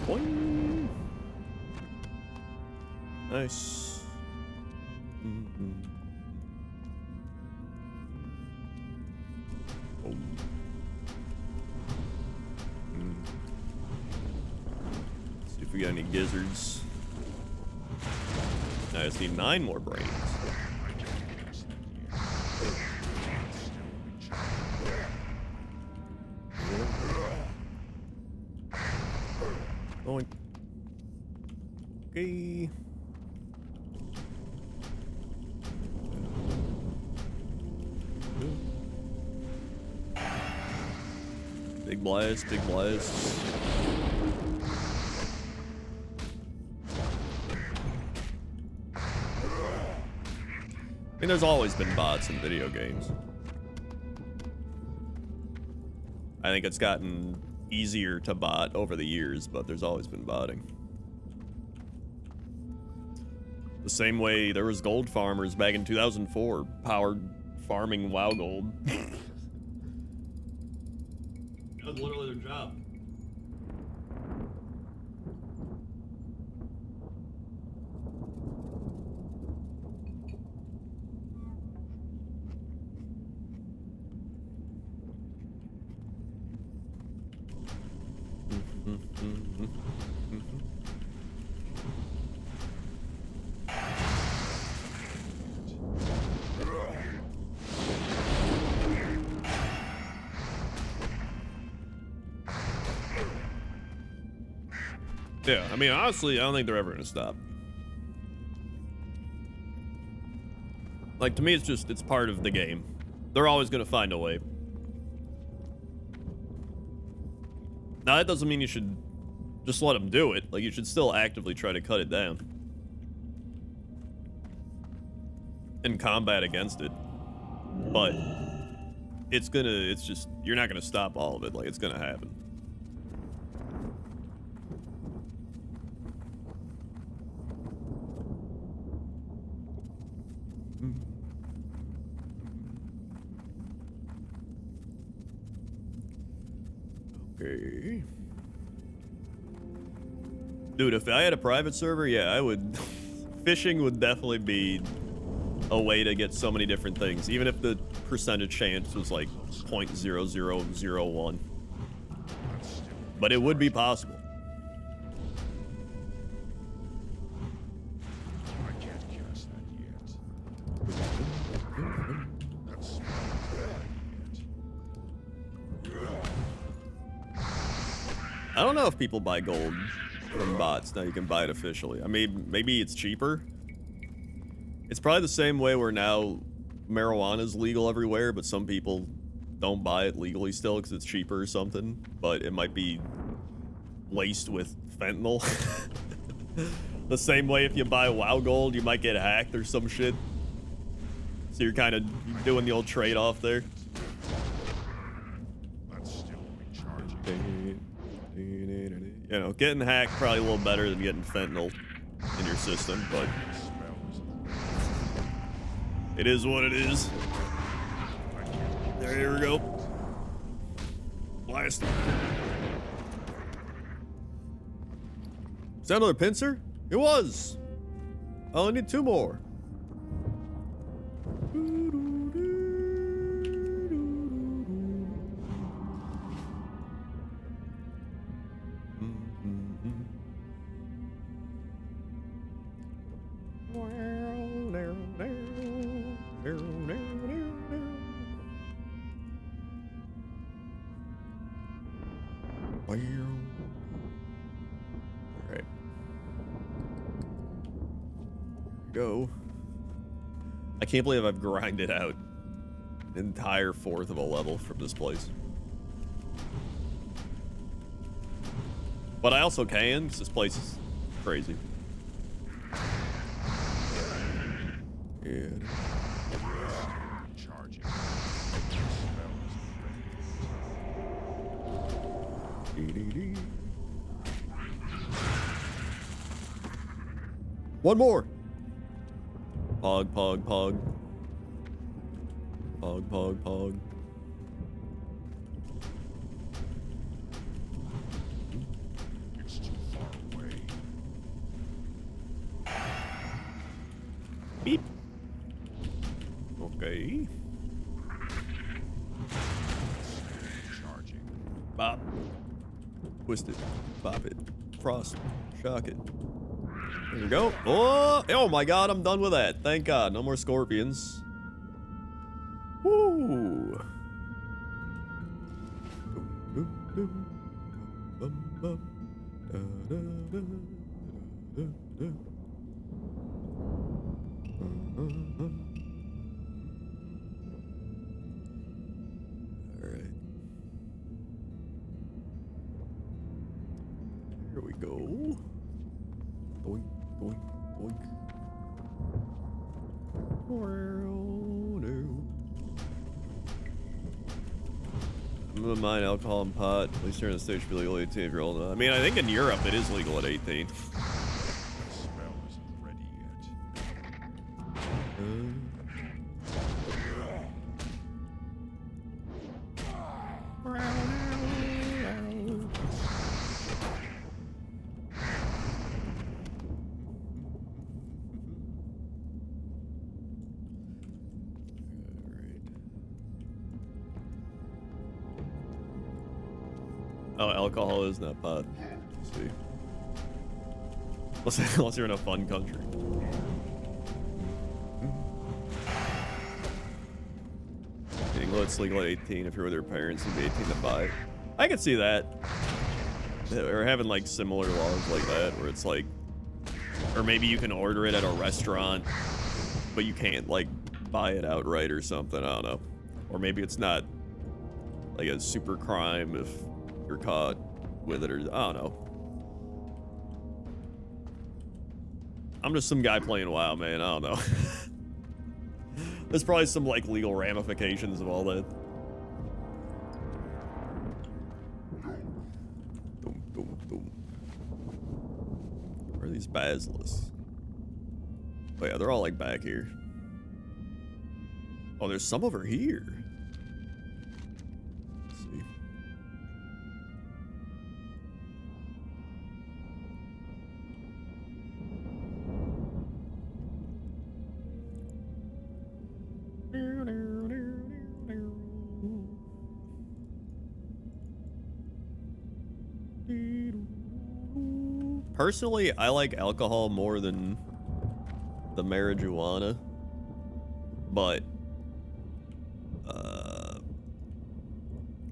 Boing. Nice. Mm-hmm. Oh. See if we got any gizzards. I just need 9 more brains. Going. Okay. Big blast, big blast. I mean, there's always been bots in video games. I think it's gotten easier to bot over the years, but there's always been botting. The same way there was gold farmers back in 2004, powered farming WoW gold. That was literally their job. Yeah, I mean, honestly, I don't think they're ever gonna stop. Like, to me, it's part of the game. They're always gonna find a way. Now, that doesn't mean you should just let them do it. Like, you should still actively try to cut it down. And combat against it. But it's just, you're not gonna stop all of it. Like, it's gonna happen. Okay. Dude, if I had a private server, yeah, I would... Fishing would definitely be a way to get so many different things, even if the percentage chance was like 0.0001. But it would be possible. I don't know if people buy gold from bots. Now you can buy it officially. I mean, maybe it's cheaper. It's probably the same way where now marijuana is legal everywhere, but some people don't buy it legally still because it's cheaper or something. But it might be laced with fentanyl. The same way if you buy WoW gold, you might get hacked or some shit. So you're kind of doing the old trade-off there. You know, getting hacked probably a little better than getting fentanyl in your system, but it is what it is. There, here we go. Blast. Is that another pincer? It was. I only need 2 more. Alright. Go. I can't believe I've grinded out an entire 4th of a level from this place. But I also can, because this place is crazy. Yeah. One more. Pog, pog, pog. Pog, pog, pog. Beep. Okay. Bop. Twist it. Bop it. Frost. Shock it. There we go. Oh my god, I'm done with that. Thank god. No more scorpions. Woo. Alright. Here we go. Doink, doink, doink. I'm gonna mind alcohol and pot. At least here in the States, you're legal 18 if you're old enough. I mean, I think in Europe it is legal at 18. Oh, alcohol is not pot. Let's see. Unless you're in a fun country. In England, it's legal at 18 if you're with your parents. You'd be 18 to buy it. I can see that. Or having like similar laws like that, where it's like, or maybe you can order it at a restaurant, but you can't like buy it outright or something. I don't know. Or maybe it's not like a super crime if you're caught with it, or I don't know. I'm just some guy playing WoW, man. I don't know. There's probably some like legal ramifications of all that. Where are these basilisks? Oh yeah, they're all like back here. Oh, there's some over here. Let's see. Personally, I like alcohol more than the marijuana, but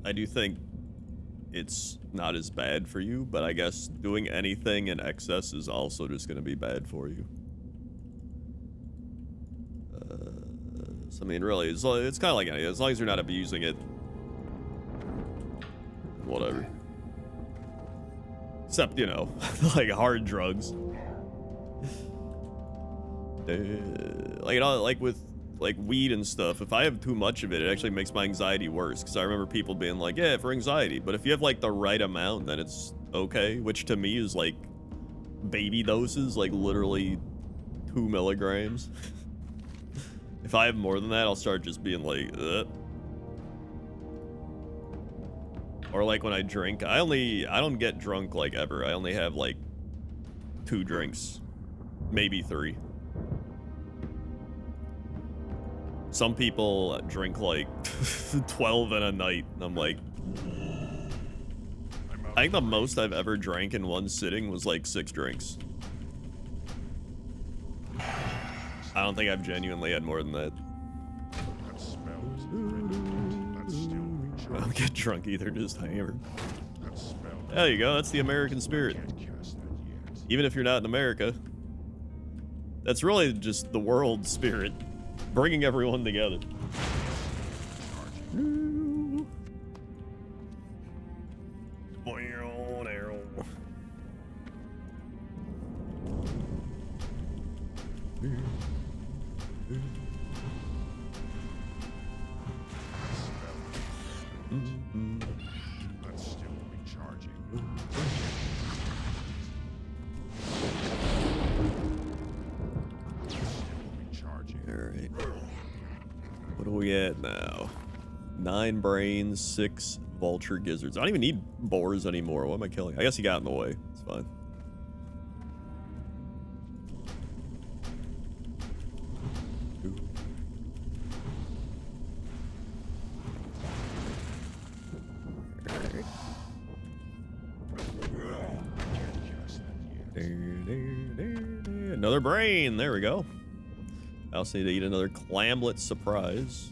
I do think it's not as bad for you, but I guess doing anything in excess is also just going to be bad for you. So, I mean, really, it's kind of like anything. As long as you're not abusing it, whatever. Except, you know, like hard drugs. Like, you know, like with like weed and stuff, if I have too much of it, it actually makes my anxiety worse. Because I remember people being like, yeah, for anxiety. But if you have like the right amount, then it's okay. Which to me is like baby doses, like literally 2 milligrams. If I have more than that, I'll start just being like, ugh. Or like when I drink, I don't get drunk like ever. I only have like 2 drinks, maybe 3. Some people drink like 12 in a night. And I'm like, I think the most I've ever drank in one sitting was like 6 drinks. I don't think I've genuinely had more than that. I don't get drunk either, just hammered. There you go, that's the American spirit. Even if you're not in America, that's really just the world spirit, bringing everyone together. Let's still be charging. Alright. What are we at now? 9 brains, 6 vulture gizzards. I don't even need boars anymore. What am I killing? I guess he got in the way. It's fine. Another brain. There we go. I also need to eat another clamlet surprise.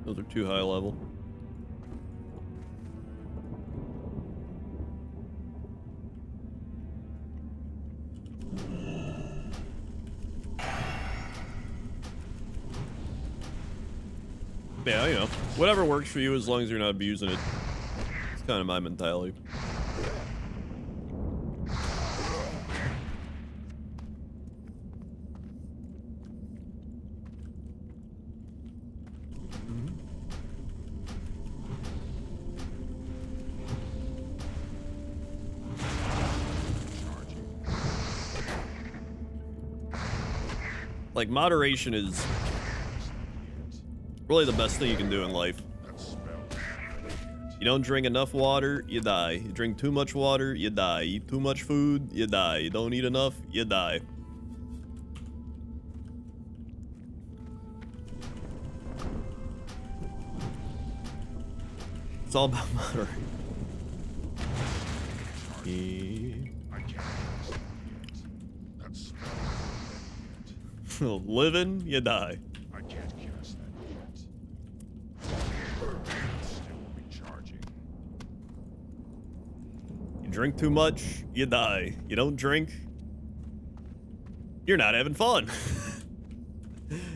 Those are too high level. Yeah, you know, whatever works for you as long as you're not abusing it. It's kind of my mentality. Like, moderation is really the best thing you can do in life. You don't drink enough water, you die. You drink too much water, you die. You eat too much food, you die. You don't eat enough, you die. It's all about moderation. Living, you die. I can't cast that yet. Still recharging. You drink too much, you die. You don't drink, you're not having fun.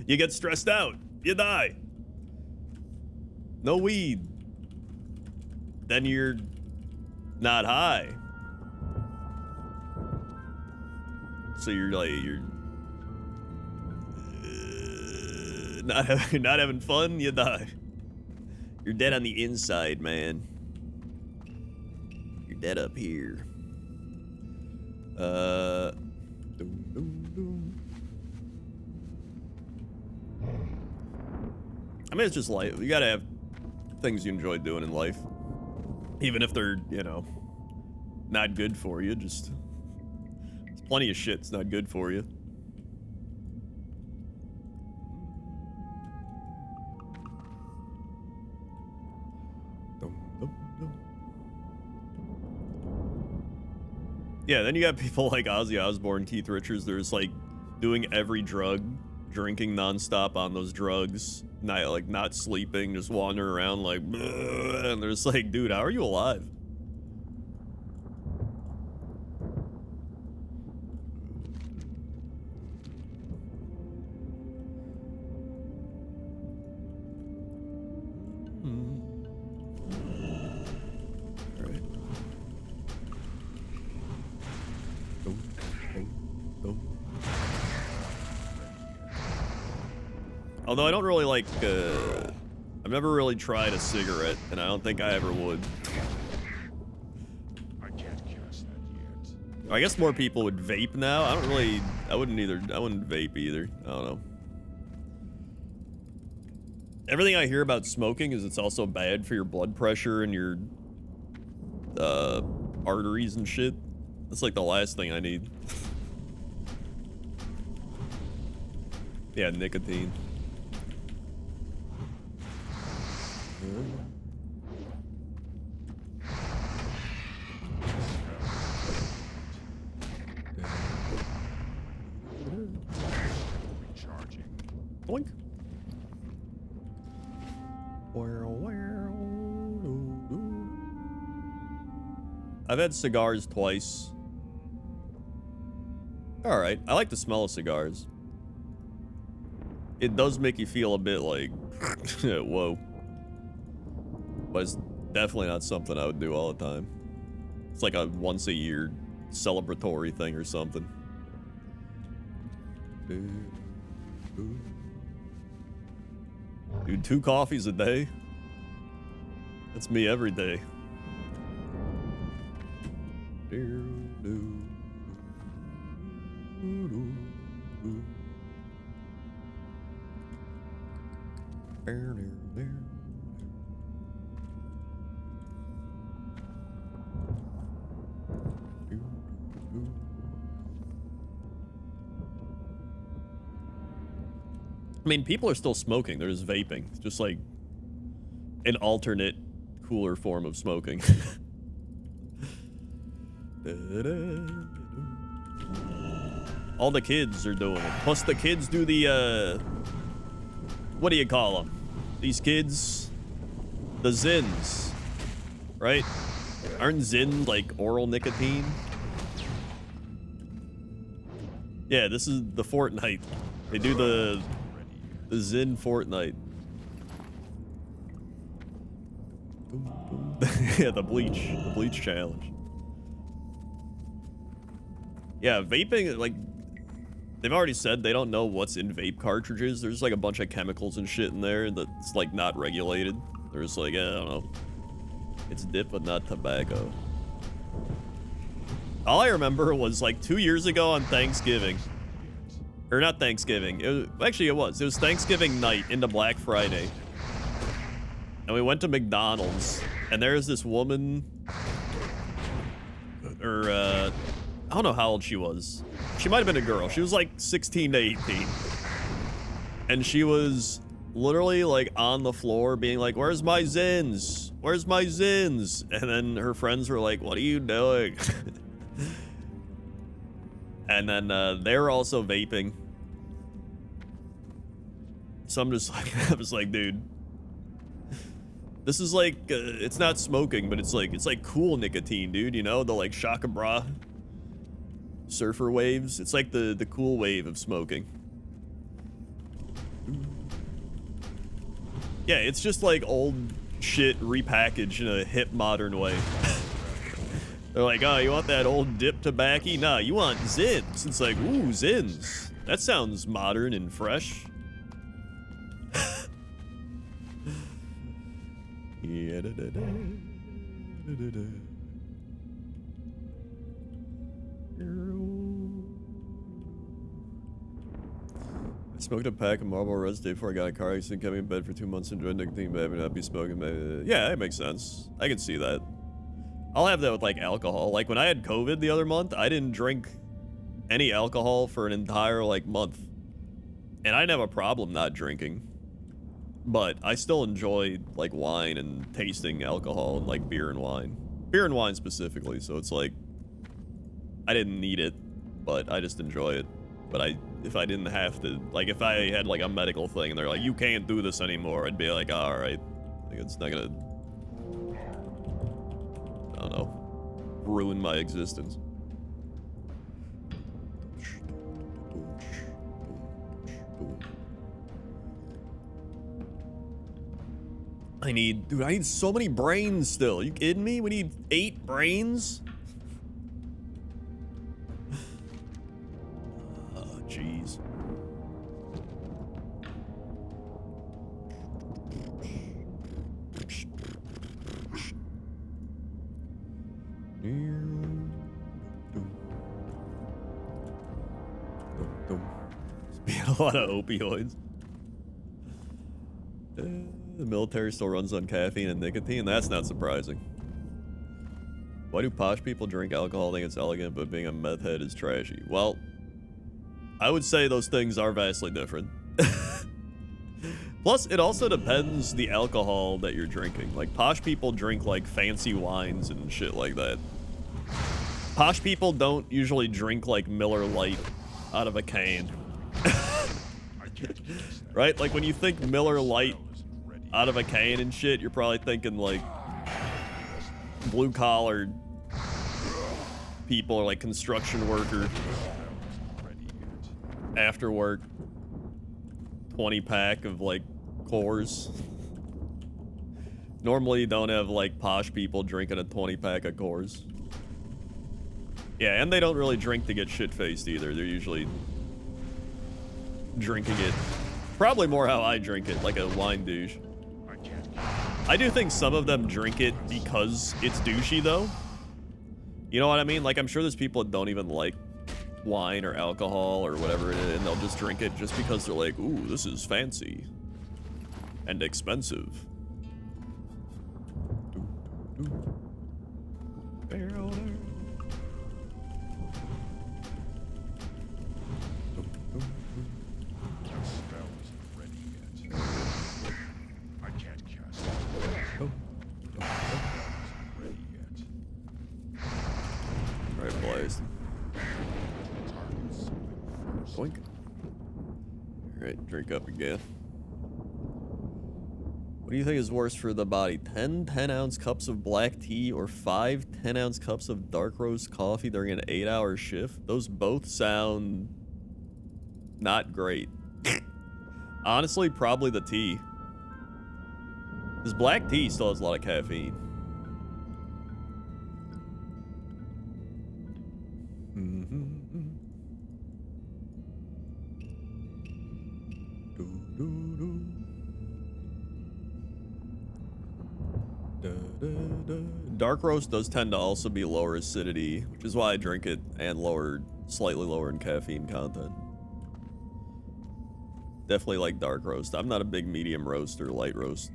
You get stressed out, you die. No weed, then you're not high. So you're not having fun, you die. You're dead on the inside, man. You're dead up here. I mean, it's just life. You gotta have things you enjoy doing in life. Even if they're, you know, not good for you. Just, there's plenty of shit that's not good for you. Yeah, then you got people like Ozzy Osbourne, Keith Richards. They're just like doing every drug, drinking nonstop on those drugs, not sleeping, just wandering around like, and they're just like, dude, how are you alive? Although I don't really like, I've never really tried a cigarette, and I don't think I ever would. I can't cast that yet. I guess more people would vape now. I wouldn't vape either. I don't know. Everything I hear about smoking is it's also bad for your blood pressure and your, arteries and shit. That's like the last thing I need. Yeah, nicotine. Recharging. Boink. I've had cigars twice. All right, I like the smell of cigars. It does make you feel a bit like, whoa. But it's definitely not something I would do all the time. It's like a once a year celebratory thing or something. Dude, 2 coffees a day? That's me every day. I mean, people are still smoking. They're just vaping. It's just like an alternate, cooler form of smoking. All the kids are doing it. Plus the kids do the, what do you call them? These kids? The Zins. Right? Aren't Zins like oral nicotine? Yeah, this is the Fortnite. They do the Zin Fortnite. Yeah, the bleach challenge. Yeah, vaping, like, they've already said they don't know what's in vape cartridges. There's like a bunch of chemicals and shit in there that's like not regulated. They're just like, I don't know. It's dip, but not tobacco. All I remember was like 2 years ago on Thanksgiving. Or not Thanksgiving. Actually, it was. It was Thanksgiving night into Black Friday. And we went to McDonald's. And there's this woman. Or, I don't know how old she was. She might have been a girl. She was like 16 to 18. And she was literally like on the floor being like, where's my Zins? Where's my Zins? And then her friends were like, what are you doing? And then they're also vaping. So I'm just like, I was like, dude, this is like, it's not smoking, but it's like cool nicotine, dude. You know, the like Shaka Bra surfer waves. It's like the cool wave of smoking. Yeah, it's just like old shit repackaged in a hip modern way. They're like, oh, you want that old dip tobacco? Nah, you want Zins. It's like, ooh, Zins. That sounds modern and fresh. Yeah, I smoked a pack of Marlboro Reds day before I got a car accident, kept me in bed for 2 months, enjoyed nicotine, but not be smoking. Yeah, that makes sense. I can see that. I'll have that with like alcohol. Like when I had COVID the other month, I didn't drink any alcohol for an entire like month. And I didn't have a problem not drinking. But I still enjoy like wine and tasting alcohol and like beer and wine. Beer and wine specifically, so it's like I didn't need it, but I just enjoy it. But if I didn't have to, like if I had like a medical thing and they're like, you can't do this anymore, I'd be like, all right, like it's not gonna, I don't know, ruin my existence. Dude, I need so many brains still. You kidding me? We need 8 brains? Oh, jeez. Being a lot of opioids. The military still runs on caffeine and nicotine. That's not surprising. Why do posh people drink alcohol? I think it's elegant, but being a meth head is trashy. Well, I would say those things are vastly different. Plus, it also depends the alcohol that you're drinking. Like, posh people drink, like, fancy wines and shit like that. Posh people don't usually drink, like, Miller Lite out of a can. Right? Like, when you think Miller Lite out of a can and shit, you're probably thinking, like, blue-collar people or, like, construction worker. After work. 20-pack of, like, Coors. Normally you don't have, like, posh people drinking a 20-pack of Coors. Yeah, and they don't really drink to get shit-faced either. They're usually drinking it. Probably more how I drink it, like a wine douche. I can't I do think some of them drink it because it's douchey, though. You know what I mean? Like, I'm sure there's people that don't even like wine or alcohol or whatever it is, and they'll just drink it just because they're like, ooh, this is fancy and expensive. My spell isn't ready yet. I can't cast it. My spell isn't ready yet. Right, boys. Target something first. Boink. Alright, drink up again. What do you think is worse for the body? 10 10-ounce cups of black tea or 5 10-ounce cups of dark roast coffee during an 8-hour shift? Those both sound not great. Honestly, probably the tea. Because black tea still has a lot of caffeine. Dark roast does tend to also be lower acidity, which is why I drink it, and slightly lower in caffeine content. Definitely like dark roast. I'm not a big medium roast or light roast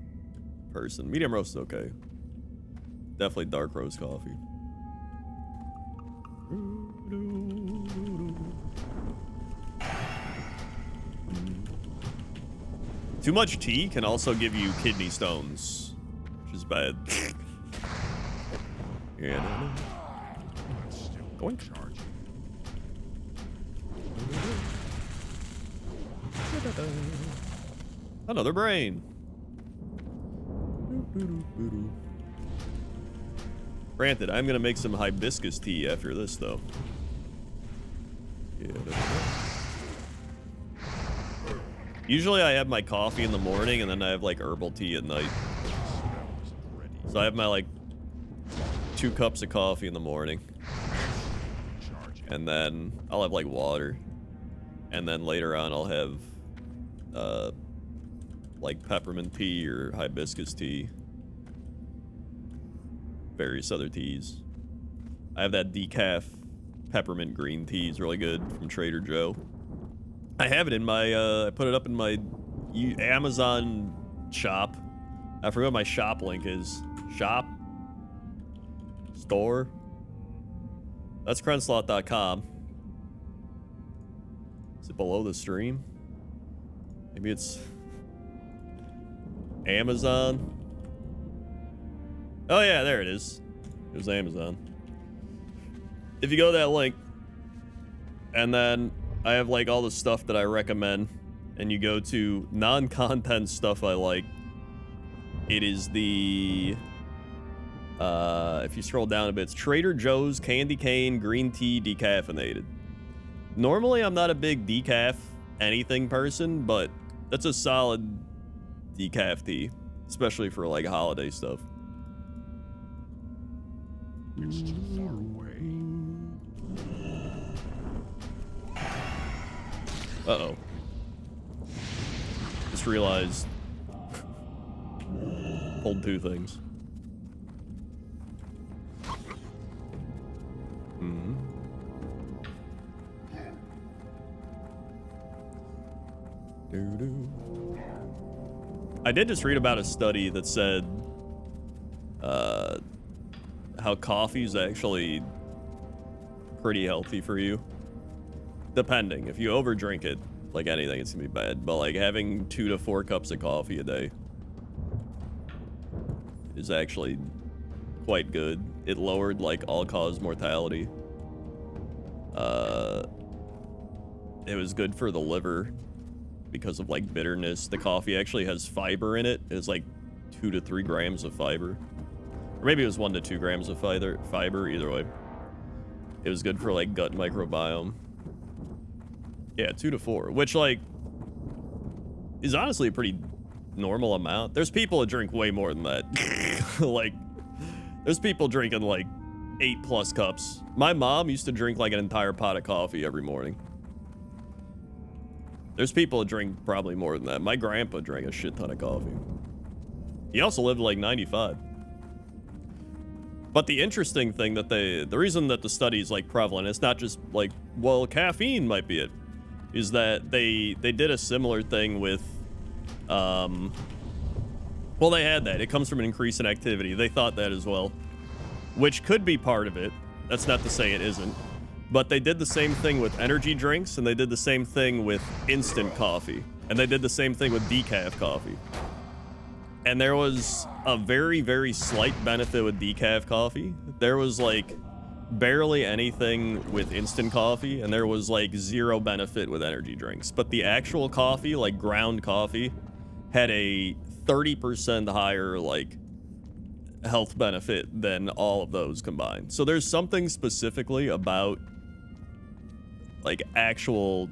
person. Medium roast is okay. Definitely dark roast coffee. Too much tea can also give you kidney stones, which is bad. Yeah, no. It's still Going. charging. Another brain. Granted, I'm gonna make some hibiscus tea after this, though. Yeah. Usually I have my coffee in the morning and then I have like herbal tea at night. So I have my like 2 cups of coffee in the morning. And then I'll have like water. And then later on I'll have like peppermint tea or hibiscus tea. Various other teas. I have that decaf peppermint green tea. It's really good from Trader Joe. I have it in my, I put it up in my Amazon shop. I forgot what my shop link is. Shop? Store? That's crenslot.com. Is it below the stream? Maybe it's Amazon. Oh yeah, there it is. It was Amazon. If you go to that link, and then I have like all the stuff that I recommend, and you go to non-content stuff I like, it is the if you scroll down a bit, it's Trader Joe's candy cane green tea decaffeinated. Normally I'm not a big decaf anything person, but that's a solid decaf tea, especially for like holiday stuff. It's too far away. Uh-oh. Just realized. Pulled 2 things. Mm-hmm. Doo-doo. I did just read about a study that said how coffee is actually pretty healthy for you. Depending. If you overdrink it, like anything, it's gonna be bad. But like having 2 to 4 cups of coffee a day is actually quite good. It lowered like all-cause mortality. It was good for the liver because of like bitterness. The coffee actually has fiber in it. It's like 2 to 3 grams of fiber. Or maybe it was 1 to 2 grams of fiber, either way. It was good for like gut microbiome. Yeah, 2 to 4, which like is honestly a pretty normal amount. There's people that drink way more than that. Like, there's people drinking like 8+ cups. My mom used to drink like an entire pot of coffee every morning. There's people that drink probably more than that. My grandpa drank a shit ton of coffee. He also lived like 95. But the interesting thing that the reason that the study's like prevalent, it's not just like, well, caffeine might be it, is that they did a similar thing with, well, they had that. It comes from an increase in activity. They thought that as well, which could be part of it. That's not to say it isn't. But they did the same thing with energy drinks, and they did the same thing with instant coffee, and they did the same thing with decaf coffee. And there was a very, very slight benefit with decaf coffee. There was like barely anything with instant coffee, and there was like zero benefit with energy drinks. But the actual coffee, like ground coffee, had a 30% higher like health benefit than all of those combined. So there's something specifically about like actual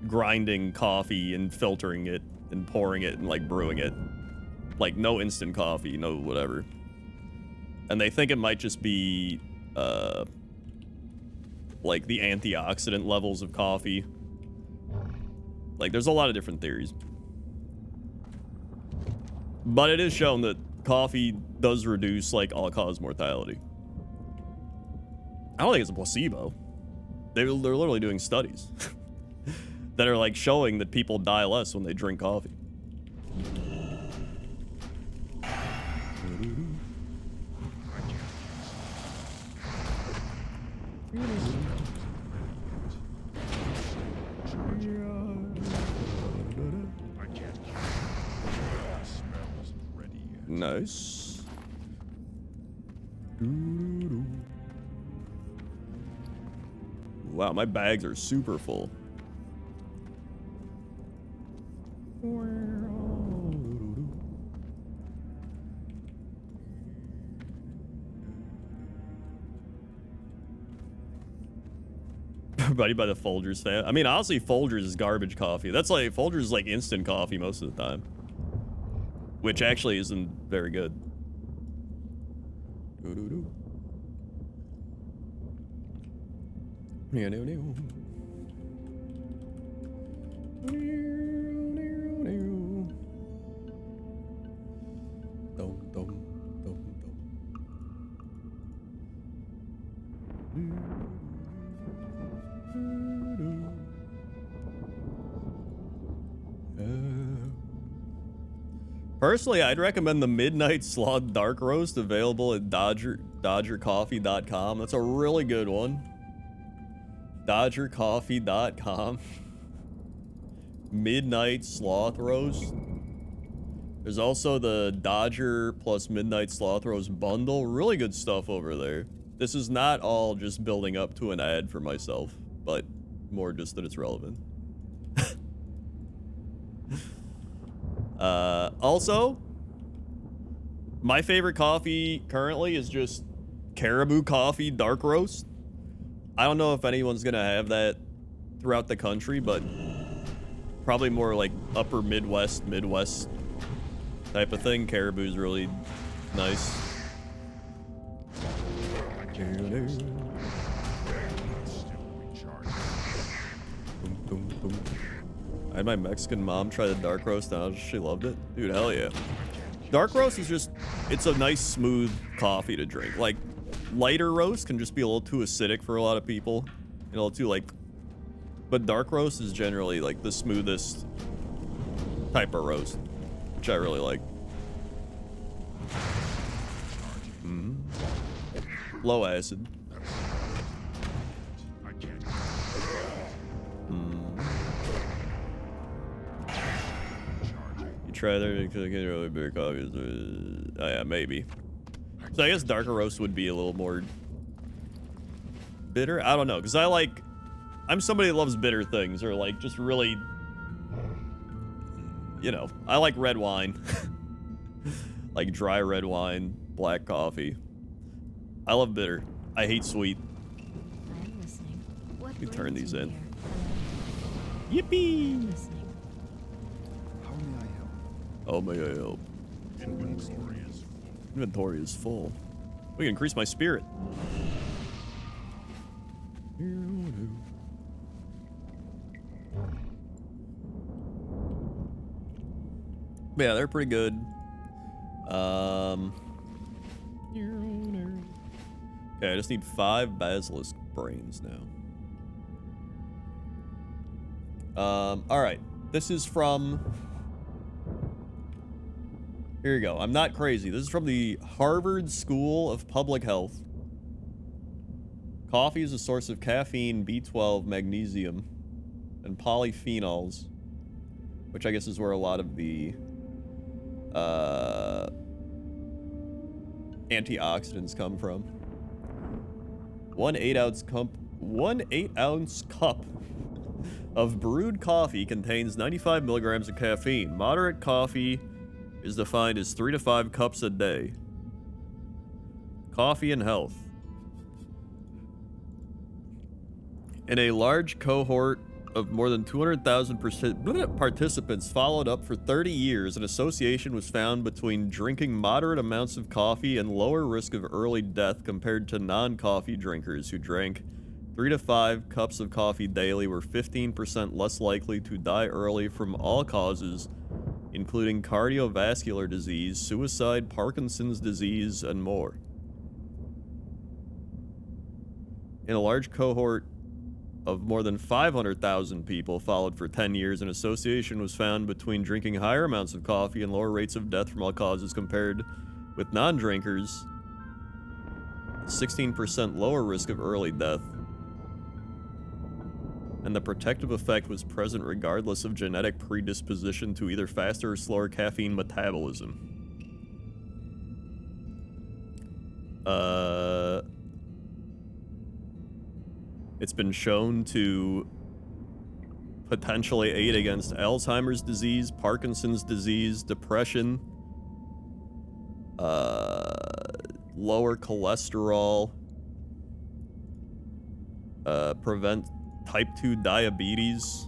grinding coffee and filtering it and pouring it and like brewing it. Like no instant coffee, no whatever. And they think it might just be like the antioxidant levels of coffee. Like there's a lot of different theories. But it is shown that coffee does reduce like all-cause mortality. I don't think it's a placebo. They're literally doing studies that are like showing that people die less when they drink coffee. Nice. Wow, my bags are super full. Everybody by the Folgers fan. I mean, honestly, Folgers is garbage coffee. That's like, Folgers is like instant coffee most of the time. Which actually isn't very good. Personally, I'd recommend the Midnight Sloth Dark Roast, available at dodgercoffee.com. That's a really good one. Dodgercoffee.com. Midnight Sloth Roast. There's also the Dodger plus Midnight Sloth Roast bundle. Really good stuff over there. This is not all just building up to an ad for myself, but more just that it's relevant. Also, my favorite coffee currently is just Caribou Coffee Dark Roast. I don't know if anyone's gonna have that throughout the country, but probably more like upper Midwest type of thing. Caribou's really nice. I had my Mexican mom try the dark roast and she loved it. Dude, hell yeah. Dark roast is just, it's a nice smooth coffee to drink. Like lighter roast can just be a little too acidic for a lot of people. A little too like, but dark roast is generally like the smoothest type of roast, which I really like. Low acid. Try there because I get really bitter coffee. Oh yeah, maybe. So I guess darker roast would be a little more bitter. I don't know, because I'm somebody that loves bitter things, or like just really, you know, I like red wine, like dry red wine, black coffee. I love bitter. I hate sweet. I'm listening. Let me turn these in. Here? Yippee! How may I help? Oh, may I help? Inventory is full. We can increase my spirit. Yeah, they're pretty good. Okay, I just need 5 basilisk brains now. All right. This is from... Here you go. I'm not crazy. This is from the Harvard School of Public Health. Coffee is a source of caffeine, B12, magnesium, and polyphenols, which I guess is where a lot of the antioxidants come from. 1 8-ounce cup of brewed coffee contains 95 milligrams of caffeine. Moderate coffee is defined as 3 to 5 cups a day. Coffee and health. In a large cohort of more than 200,000 participants followed up for 30 years, an association was found between drinking moderate amounts of coffee and lower risk of early death compared to non-coffee drinkers who drank 3 to 5 cups of coffee daily were 15% less likely to die early from all causes, including cardiovascular disease, suicide, Parkinson's disease, and more. In a large cohort of more than 500,000 people followed for 10 years, an association was found between drinking higher amounts of coffee and lower rates of death from all causes compared with non-drinkers, 16% lower risk of early death, and the protective effect was present regardless of genetic predisposition to either faster or slower caffeine metabolism. It's been shown to potentially aid against Alzheimer's disease, Parkinson's disease, depression, lower cholesterol, prevent type 2 diabetes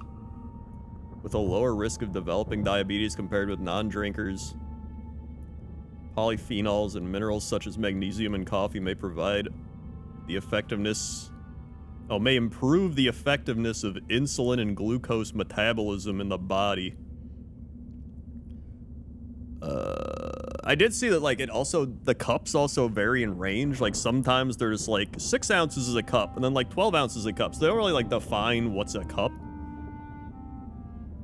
with a lower risk of developing diabetes compared with non-drinkers. Polyphenols and minerals such as magnesium in coffee may provide the effectiveness... may improve the effectiveness of insulin and glucose metabolism in the body. I did see that, like, the cups also vary in range. Like, sometimes there's, like, 6 ounces is a cup, and then, like, 12 ounces is a cup. So they don't really, like, define what's a cup.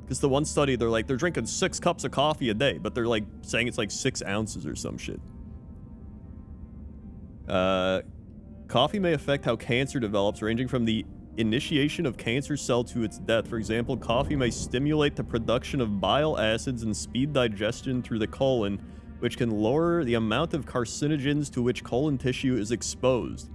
Because the one study, they're drinking 6 cups of coffee a day, but they're, like, saying it's, like, 6 ounces or some shit. Coffee may affect how cancer develops, ranging from the initiation of cancer cell to its death. For example, coffee may stimulate the production of bile acids and speed digestion through the colon, which can lower the amount of carcinogens to which colon tissue is exposed.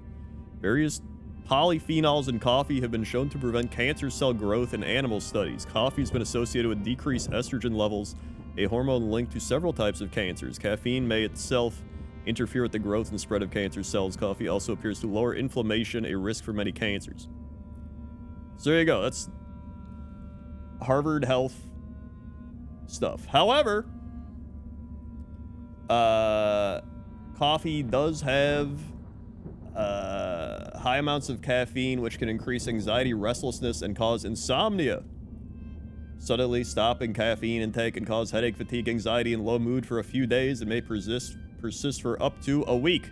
Various polyphenols in coffee have been shown to prevent cancer cell growth in animal studies. Coffee has been associated with decreased estrogen levels, a hormone linked to several types of cancers. Caffeine may itself interfere with the growth and spread of cancer cells. Coffee also appears to lower inflammation, a risk for many cancers. So there you go. That's Harvard Health stuff. However, coffee does have high amounts of caffeine, which can increase anxiety, restlessness, and cause insomnia. Suddenly stopping caffeine intake can cause headache, fatigue, anxiety, and low mood for a few days. It may persist for up to a week.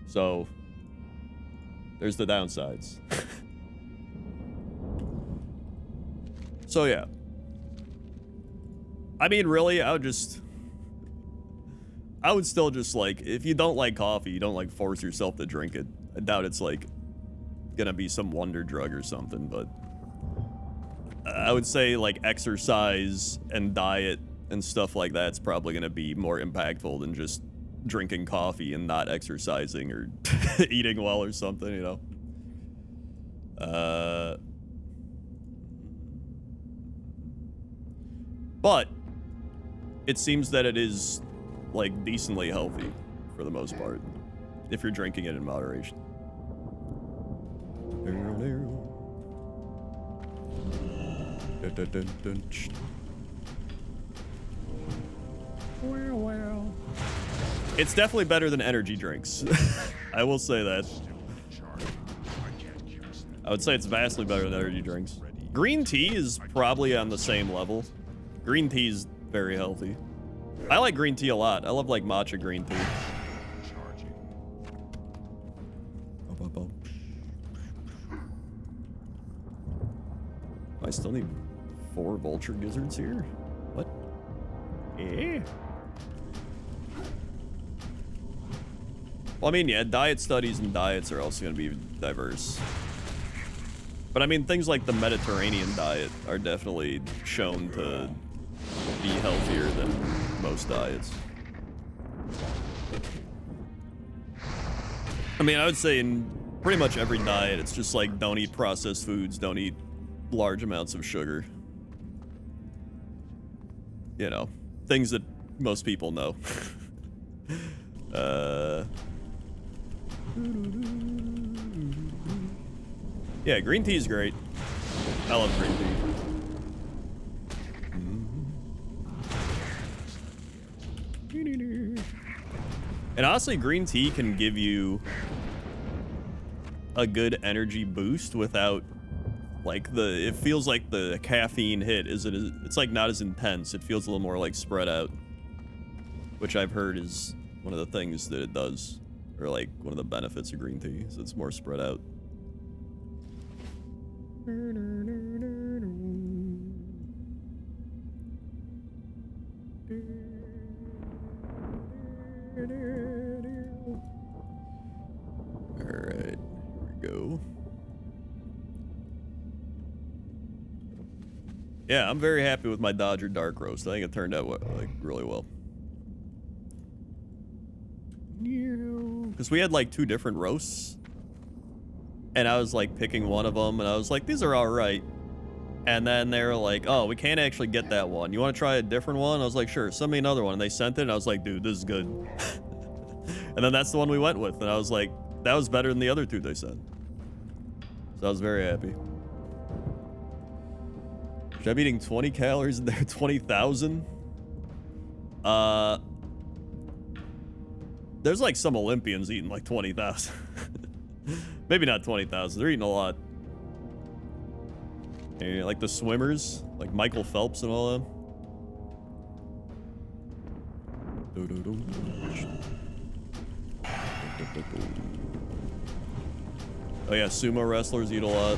So there's the downsides. So yeah, I mean, really, I would still just, like, if you don't like coffee, you don't, like, force yourself to drink it. I doubt it's, like, gonna be some wonder drug or something, but I would say, like, exercise and diet and stuff like that's probably going to be more impactful than just drinking coffee and not exercising or eating well or something, you know? But it seems that it is, like, decently healthy for the most part, if you're drinking it in moderation. It's definitely better than energy drinks. I will say that. I would say it's vastly better than energy drinks. Green tea is probably on the same level. Green tea's very healthy. I like green tea a lot. I love like matcha green tea. Charging. I still need 4 vulture gizzards here? What? Yeah. Well, I mean, yeah, diet studies and diets are also going to be diverse. But I mean, things like the Mediterranean diet are definitely shown to be healthier than most diets. I mean, I would say in pretty much every diet, it's just like don't eat processed foods, don't eat large amounts of sugar. You know, things that most people know. Yeah, green tea is great. I love green tea. And honestly, green tea can give you a good energy boost without like it feels like the caffeine hit it's like not as intense. It feels a little more like spread out, which I've heard is one of the things that it does, or like one of the benefits of green tea, is it's more spread out. Alright, here we go. Yeah, I'm very happy with my Dodger Dark Roast. I think it turned out like really well. Because we had like 2 different roasts. And I was like picking one of them, and I was like, these are all right. And then they were like, oh, we can't actually get that one. You want to try a different one? I was like, sure, send me another one. And they sent it, and I was like, dude, this is good. And then that's the one we went with. And I was like, that was better than the other 2 they sent. So I was very happy. Should I be eating 20 calories in there? 20,000? There's like some Olympians eating like 20,000. Maybe not 20,000. They're eating a lot. Yeah, like the swimmers, like Michael Phelps and all them. Oh yeah, sumo wrestlers eat a lot.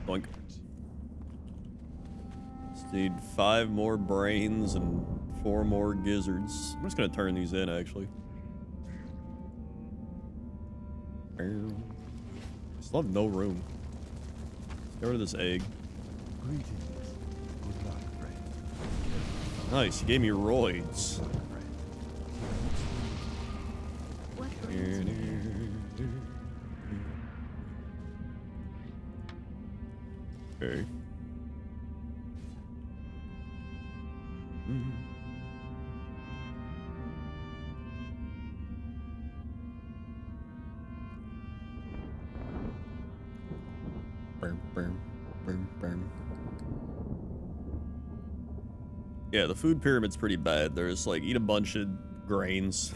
Boink. Just need 5 more brains and 4 more gizzards. I'm just gonna turn these in, actually. I still have no room. Let's get rid of this egg. Greetings. Good luck, friend. Nice, you gave me roids. What brings me here? Okay. Yeah, the food pyramid's pretty bad. There's like, eat a bunch of grains.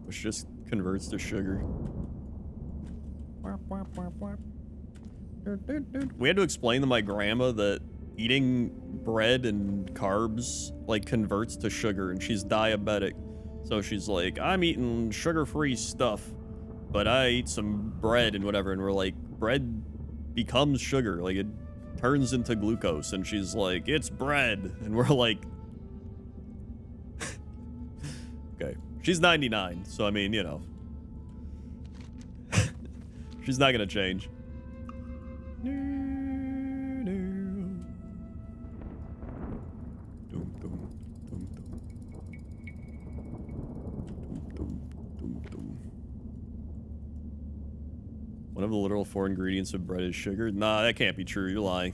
Which just converts to sugar. We had to explain to my grandma that eating bread and carbs like converts to sugar, and she's diabetic. So she's like, I'm eating sugar-free stuff, but I eat some bread and whatever. And we're like, bread becomes sugar. Like, it turns into glucose. And she's like, it's bread. And we're like, okay. She's 99, so I mean, you know. She's not gonna change. One of the literal 4 ingredients of bread is sugar? Nah, that can't be true. You're lying.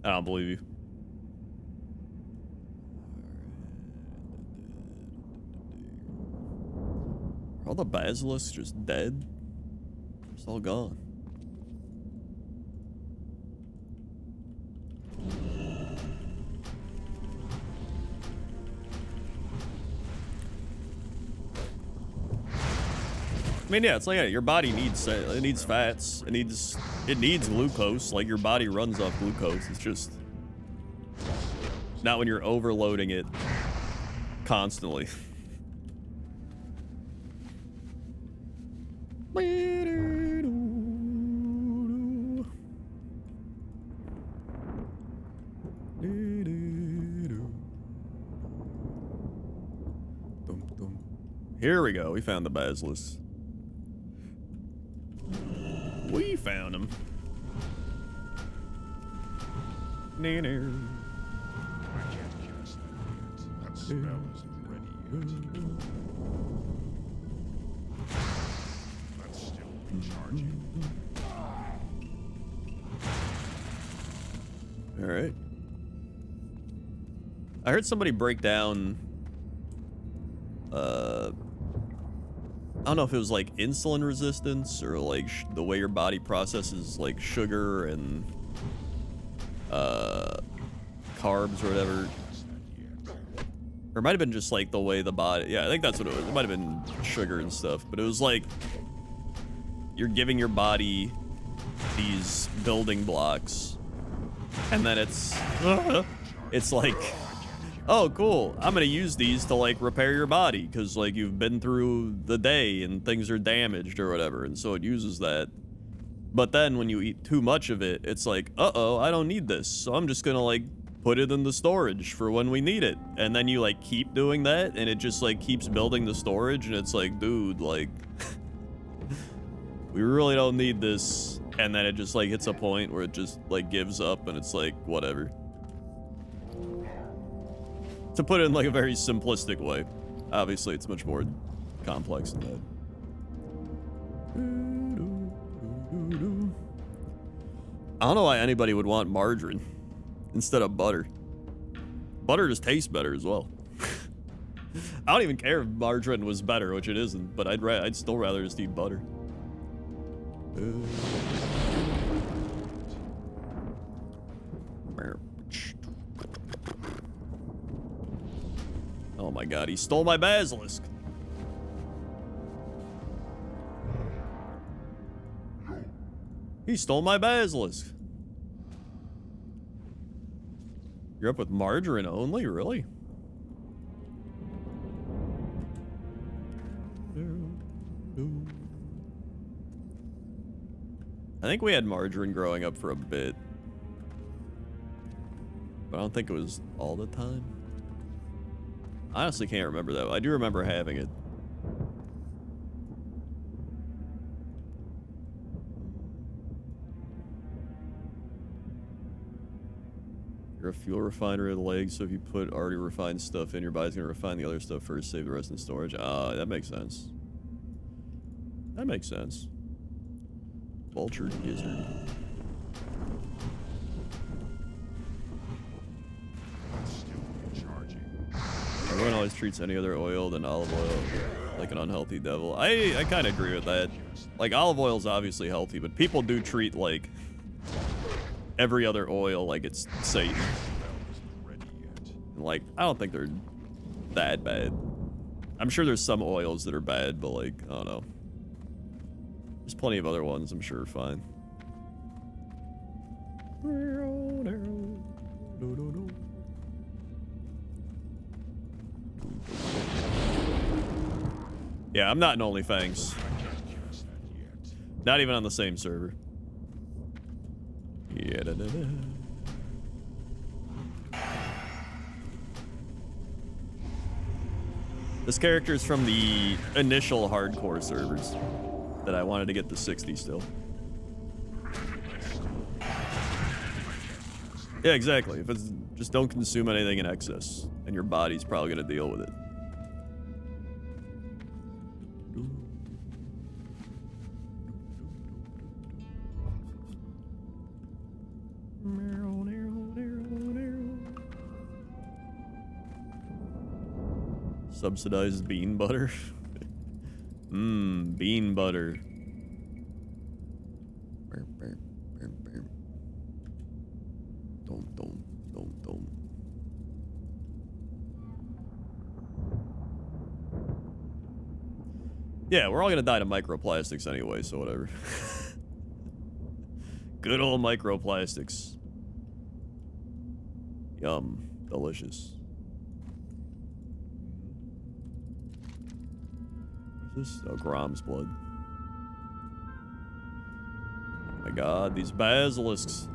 I don't believe you. Are all the basilisks just dead? It's all gone. I mean, yeah, it's like your body needs fats. It needs glucose. Like your body runs off glucose. It's just not when you're overloading it constantly. Here we go. We found the basilisk. We found him. I can't cast that yet. That spell isn't ready yet. That's still recharging. All right. I heard somebody break down. I don't know if it was like insulin resistance or like the way your body processes like sugar and carbs or whatever. Or it might have been just like the way the body. Yeah, I think that's what it was. It might have been sugar and stuff, but it was like you're giving your body these building blocks, and then it's like, oh, cool. I'm going to use these to like repair your body because like you've been through the day and things are damaged or whatever. And so it uses that. But then when you eat too much of it, it's like, uh-oh, I don't need this. So I'm just going to like put it in the storage for when we need it. And then you like keep doing that and it just like keeps building the storage. And it's like, dude, like we really don't need this. And then it just like hits a point where it just like gives up and it's like, whatever. To put it in like a very simplistic way. Obviously, it's much more complex than that. I don't know why anybody would want margarine instead of butter. Butter just tastes better as well. I don't even care if margarine was better, which it isn't, but I'd still rather just eat butter. Oh my god, he stole my basilisk. He stole my basilisk. You're up with margarine only? Really? I think we had margarine growing up for a bit. But I don't think it was all the time. I honestly can't remember that. I do remember having it. You're a fuel refinery of the leg, so if you put already refined stuff in, your body's gonna refine the other stuff first, save the rest in storage. That makes sense. That makes sense. Vulture gizzard. Everyone always treats any other oil than olive oil like an unhealthy devil. I kind of agree with that. Like, olive oil is obviously healthy, but people do treat, like, every other oil like it's Satan. And, like, I don't think they're that bad. I'm sure there's some oils that are bad, but, like, I don't know. There's plenty of other ones I'm sure are fine. Yeah, I'm not in OnlyFangs. Not even on the same server. Yeah, da, da, da. This character is from the initial hardcore servers that I wanted to get to 60 still. Yeah, exactly. If it's just don't consume anything in excess, and your body's probably gonna deal with it. Subsidized bean butter. Mmm, bean butter. Don't. Yeah, we're all gonna die to microplastics anyway, so whatever. Good old microplastics. Yum. Delicious. What's this? Oh, Grom's blood. Oh my god, these basilisks.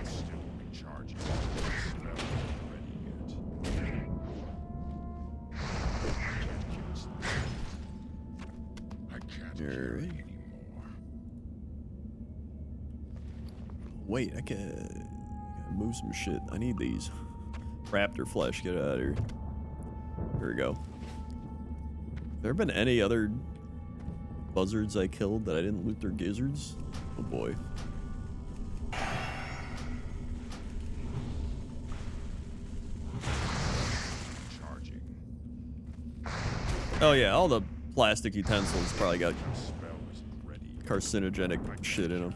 Still recharging. Spell isn't ready yet. I can't carry anymore. Wait, I gotta move some shit. I need these. Raptor flesh, get out of here. Here we go. There been any other buzzards I killed that I didn't loot their gizzards? Oh boy. Charging. Oh yeah, all the plastic utensils probably got Spell isn't ready yet. carcinogenic shit in them.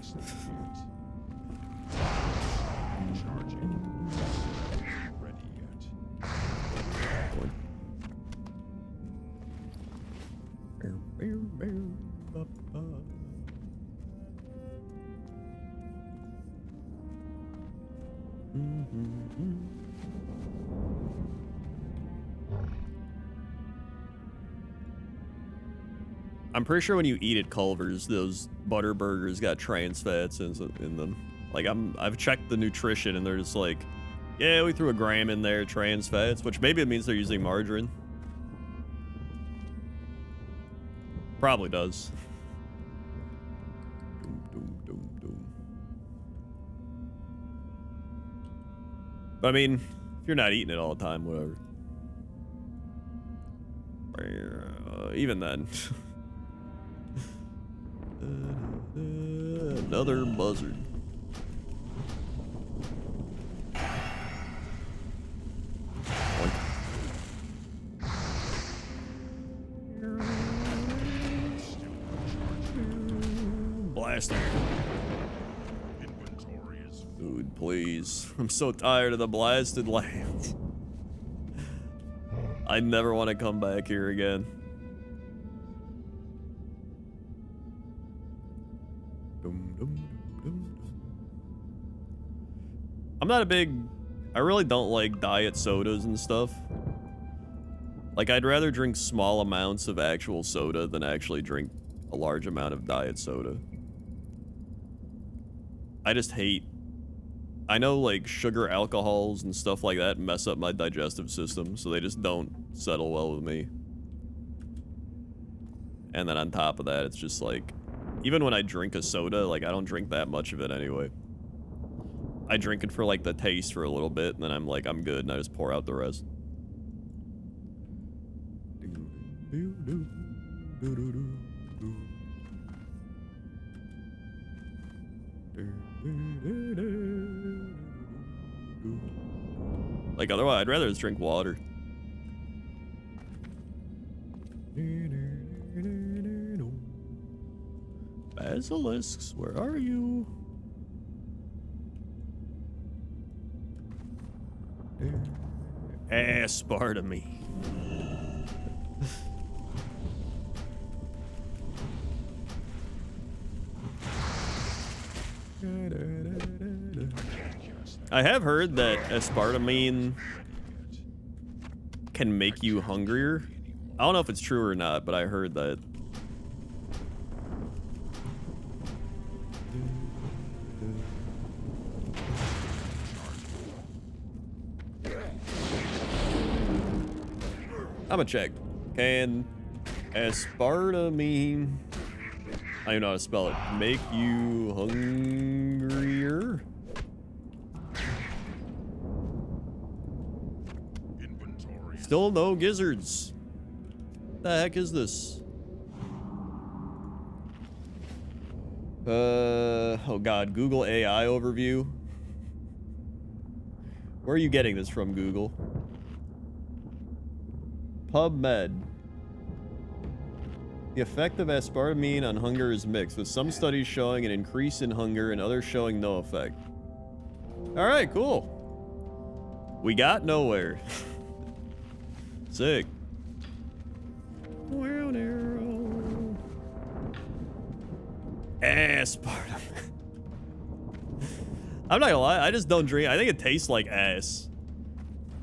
Charging. Spell isn't ready yet. I'm pretty sure when you eat at Culver's, those butter burgers got trans fats in them. Like I've checked the nutrition and they're just like, yeah, we threw a gram in there, trans fats, which maybe it means they're using margarine. Probably does. But I mean, if you're not eating it all the time, whatever. Even then. Another buzzard. Blast him. Inventory is Dude, please. I'm so tired of the blasted lands. I never want to come back here again. I'm not a big... I really don't like diet sodas and stuff. Like, I'd rather drink small amounts of actual soda than actually drink a large amount of diet soda. I just hate... I know, like, sugar alcohols and stuff like that mess up my digestive system, so they just don't settle well with me. And then on top of that, it's just like... Even when I drink a soda, like, I don't drink that much of it anyway. I drink it for, like, the taste for a little bit, and then I'm like, I'm good, and I just pour out the rest. Like, otherwise, I'd rather just drink water. Basilisks, where are you? Aspartame. I have heard that aspartame can make you hungrier. I don't know if it's true or not, but I heard that. I'm gonna check. Can aspartame, I don't know how to spell it, make you hungrier? inventory. Still no gizzards. The heck is this? Oh god, Google AI overview. Where are you getting this from, Google? PubMed. The effect of aspartame on hunger is mixed, with some studies showing an increase in hunger and others showing no effect. All right, cool. We got nowhere. Sick. Aspartame. I'm not gonna lie, I just don't drink. I think it tastes like ass.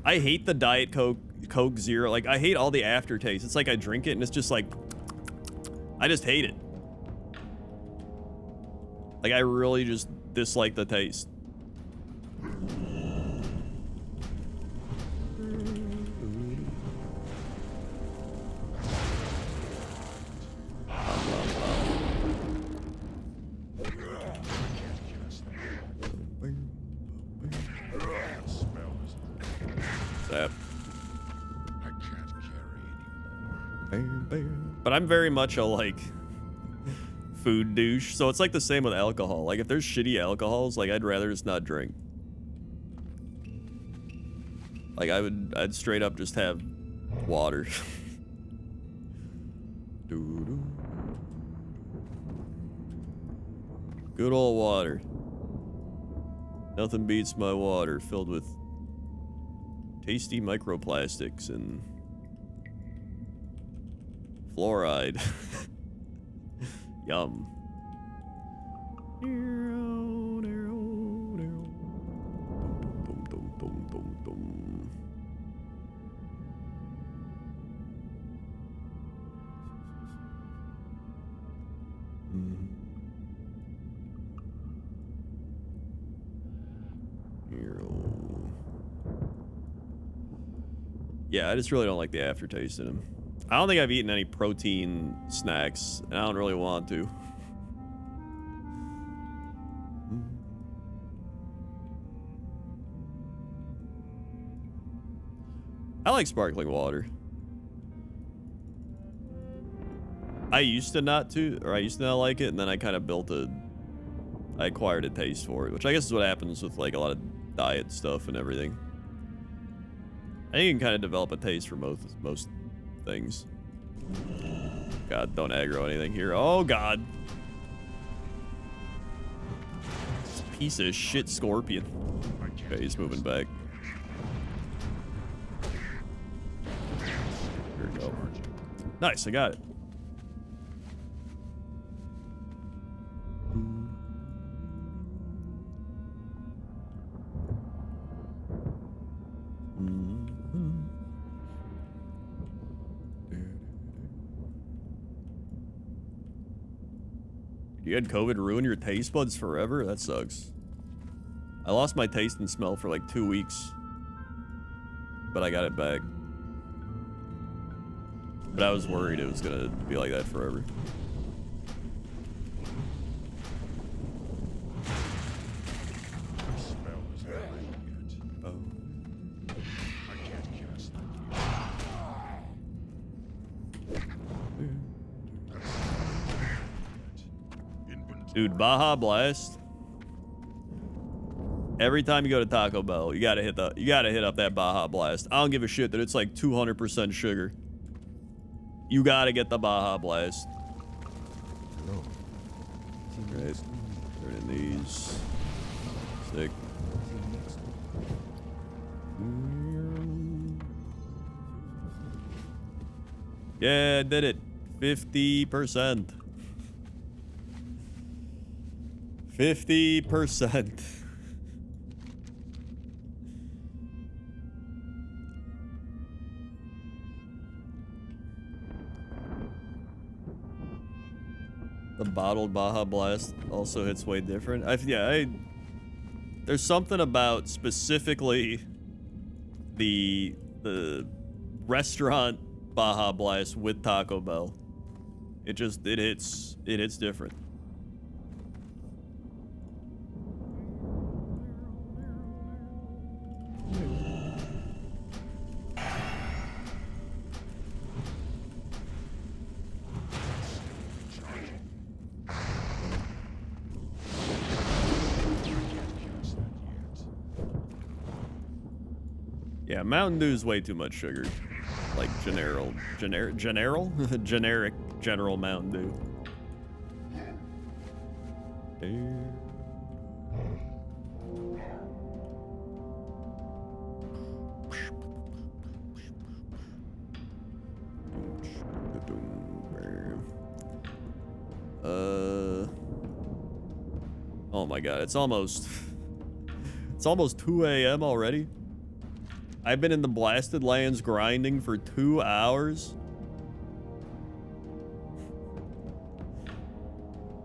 I hate the Diet Coke Zero. Like, I hate all the aftertaste. It's like I drink it and it's just like, I just hate it. Like, I really just dislike the taste. But I'm very much a, like, food douche. So it's like the same with alcohol. Like, if there's shitty alcohols, like, I'd rather just not drink. Like, I'd straight up just have water. Good old water. Nothing beats my water filled with tasty microplastics and fluoride. Yum. Yeah, I just really don't like the aftertaste in them. I don't think I've eaten any protein snacks, and I don't really want to. I like sparkling water. I used to not like it, and then I kind of I acquired a taste for it, which I guess is what happens with like a lot of diet stuff and everything. I think you can kind of develop a taste for most things. God, don't aggro anything here. Oh, God. This piece of shit scorpion. Okay, he's moving back. Here we go. Nice, I got it. You had COVID ruin your taste buds forever? That sucks. I lost my taste and smell for like 2 weeks. But I got it back. But I was worried it was gonna be like that forever. Dude, Baja Blast. Every time you go to Taco Bell, you gotta hit up that Baja Blast. I don't give a shit that it's like 200% sugar. You gotta get the Baja Blast. Right. Turn in these. Sick. Yeah, I did it. 50%. 50%. The bottled Baja Blast also hits way different. There's something about specifically the restaurant Baja Blast with Taco Bell. It hits different. Yeah, Mountain Dew's way too much sugar. Like generic General Mountain Dew. Oh my god, it's almost 2 a.m. already. I've been in the Blasted Lands grinding for 2 hours.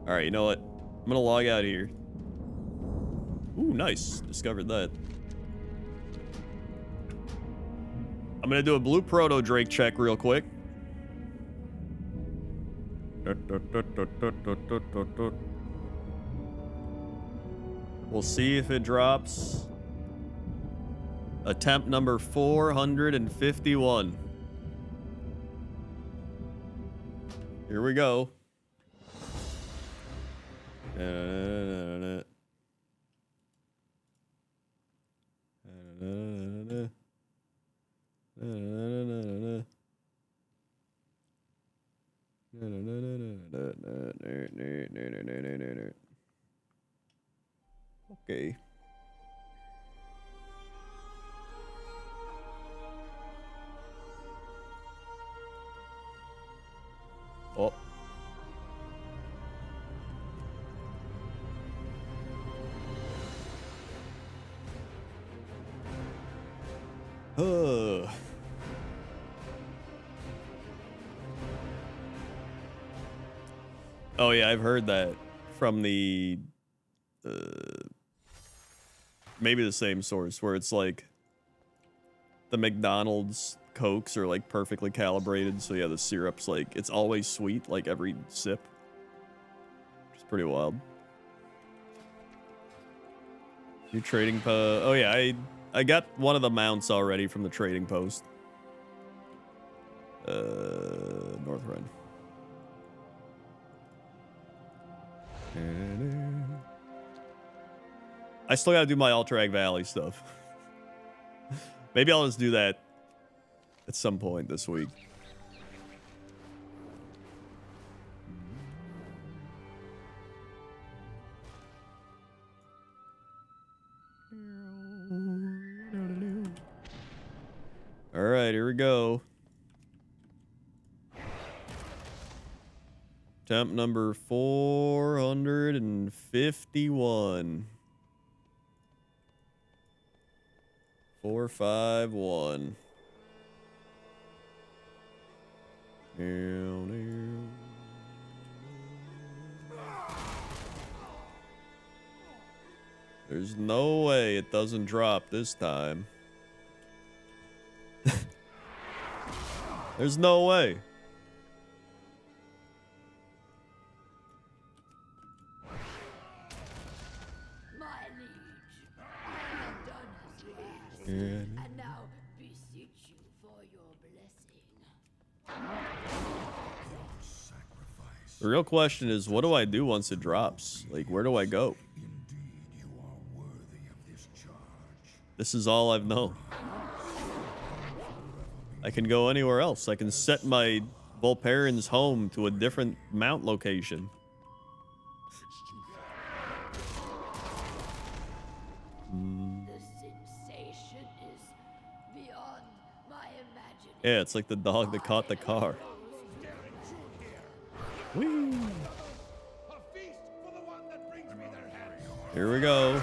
All right, you know what? I'm gonna log out here. Ooh, nice. Discovered that. I'm gonna do a blue proto Drake check real quick. We'll see if it drops. Attempt number 451. Here we go. Okay. Oh. Oh yeah, I've heard that from the maybe the same source where it's like the McDonald's Cokes are like perfectly calibrated, so yeah, the syrup's like it's always sweet like every sip. Which is pretty wild. New trading post. Oh yeah, I got one of the mounts already from the trading post. North Run. I still gotta do my Alterac Valley stuff. Maybe I'll just do that at some point this week. All right, here we go. Attempt number 451. 451. There's no way it doesn't drop this time. There's no way. My liege, I have done as you asked, and now beseech you for your blessing. The real question is, what do I do once it drops? Like, where do I go? Indeed, you are worthy of this charge. This is all I've known. I can go anywhere else. I can set my Volparian's home to a different mount location. The sensation is beyond my imagination. Yeah, it's like the dog that caught the car. Whee! A feast for the one that brings me their hands. Here we go.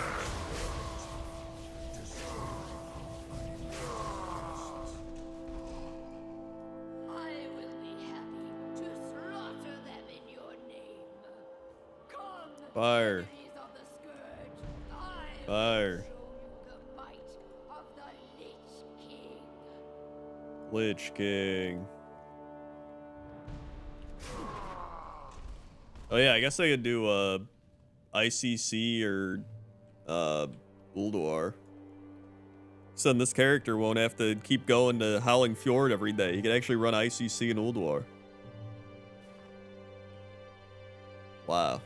I will be happy to slaughter them in your name. Come, Fire. enemies of the scourge. I Fire. will show you the might of the Lich King. Lich King. Oh yeah, I guess I could do ICC or Ulduar. So then this character won't have to keep going to Howling Fjord every day. He can actually run ICC and Ulduar. Wow.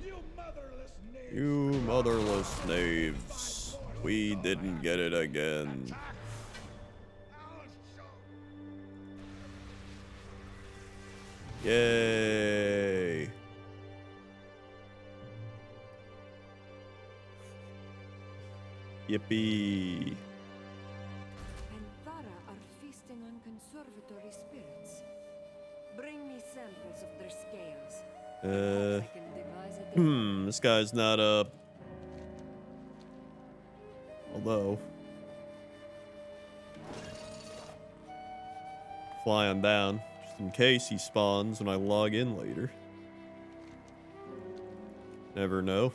You motherless knaves. You motherless knaves. We didn't get it again. Yay. Yippee. Anthara are feasting on conservatory spirits. Bring me samples of their scales. Perhaps I can devise a This guy's not up. Although, fly on down, just in case he spawns when I log in later. Never know.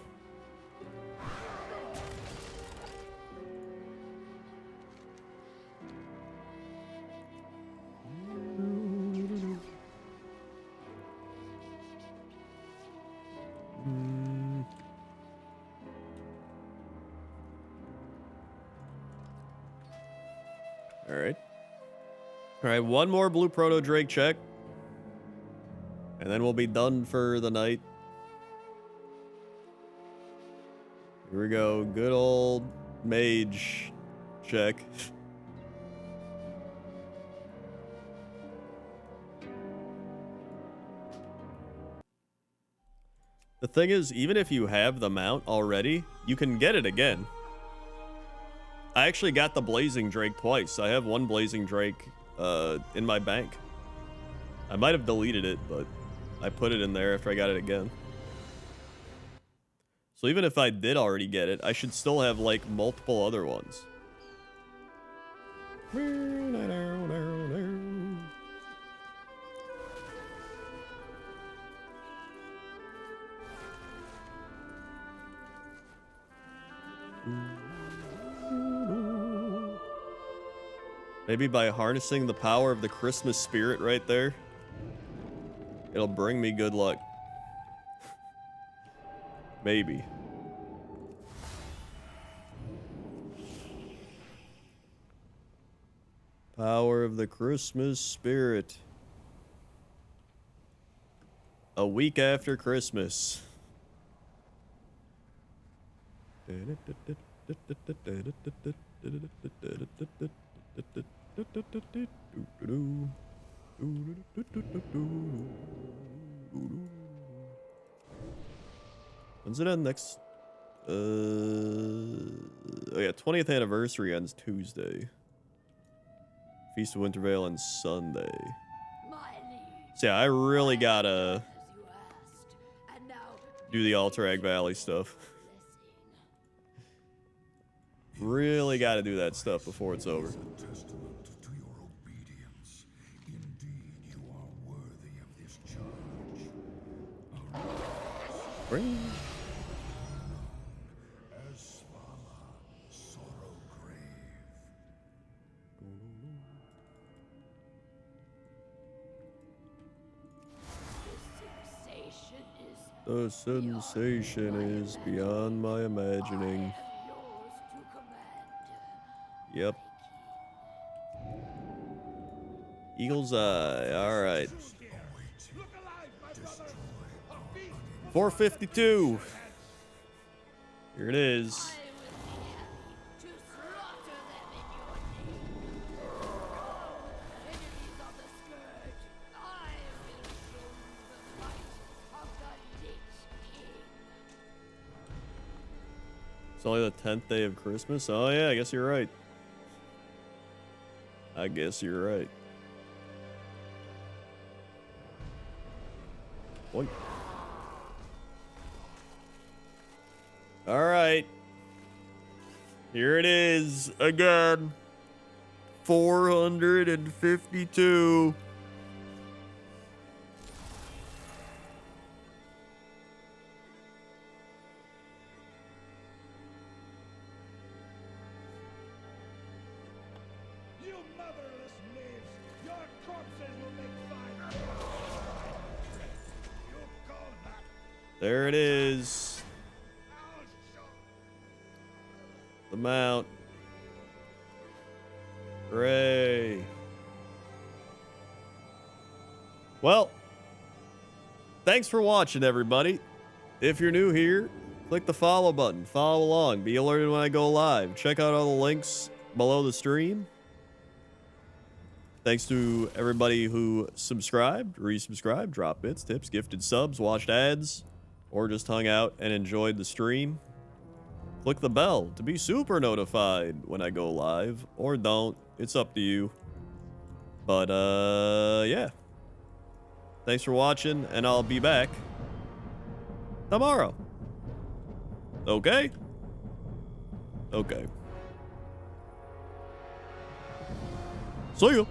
All right, one more blue proto Drake check. And then we'll be done for the night. Here we go. Good old mage check. The thing is, even if you have the mount already, you can get it again. I actually got the Blazing Drake twice. I have one Blazing Drake in my bank. I might have deleted it, but I put it in there after I got it again. So even if I did already get it, I should still have like multiple other ones. Maybe by harnessing the power of the Christmas spirit right there, it'll bring me good luck. Maybe. Power of the Christmas spirit. A week after Christmas. When's it end next? Oh yeah, 20th anniversary ends Tuesday. Feast of Winter Veil on Sunday. So yeah, I really gotta do the Alterac Valley stuff. Really gotta do that stuff before it's over. Testament to your obedience. Indeed, you are worthy of this charge. Bring. As Svala, Sorrow Grave. The sensation is beyond my imagining. Yep. Eagle's Eye. All right. 452. Here it is. It's only the 10th day of Christmas? Oh yeah, I guess you're right. I guess you're right. Boy. All right. Here it is again. 452. There it is. The mount. Hooray. Well, thanks for watching, everybody. If you're new here, Click the follow button. Follow along. Be alerted when I go live. Check out all the links below the stream. Thanks to everybody who subscribed, resubscribed, dropped bits, tips, gifted subs, watched ads, or just hung out and enjoyed the stream. Click the bell to be super notified when I go live, or don't. It's up to you. But, yeah. Thanks for watching, and I'll be back tomorrow. Okay? Okay. See you.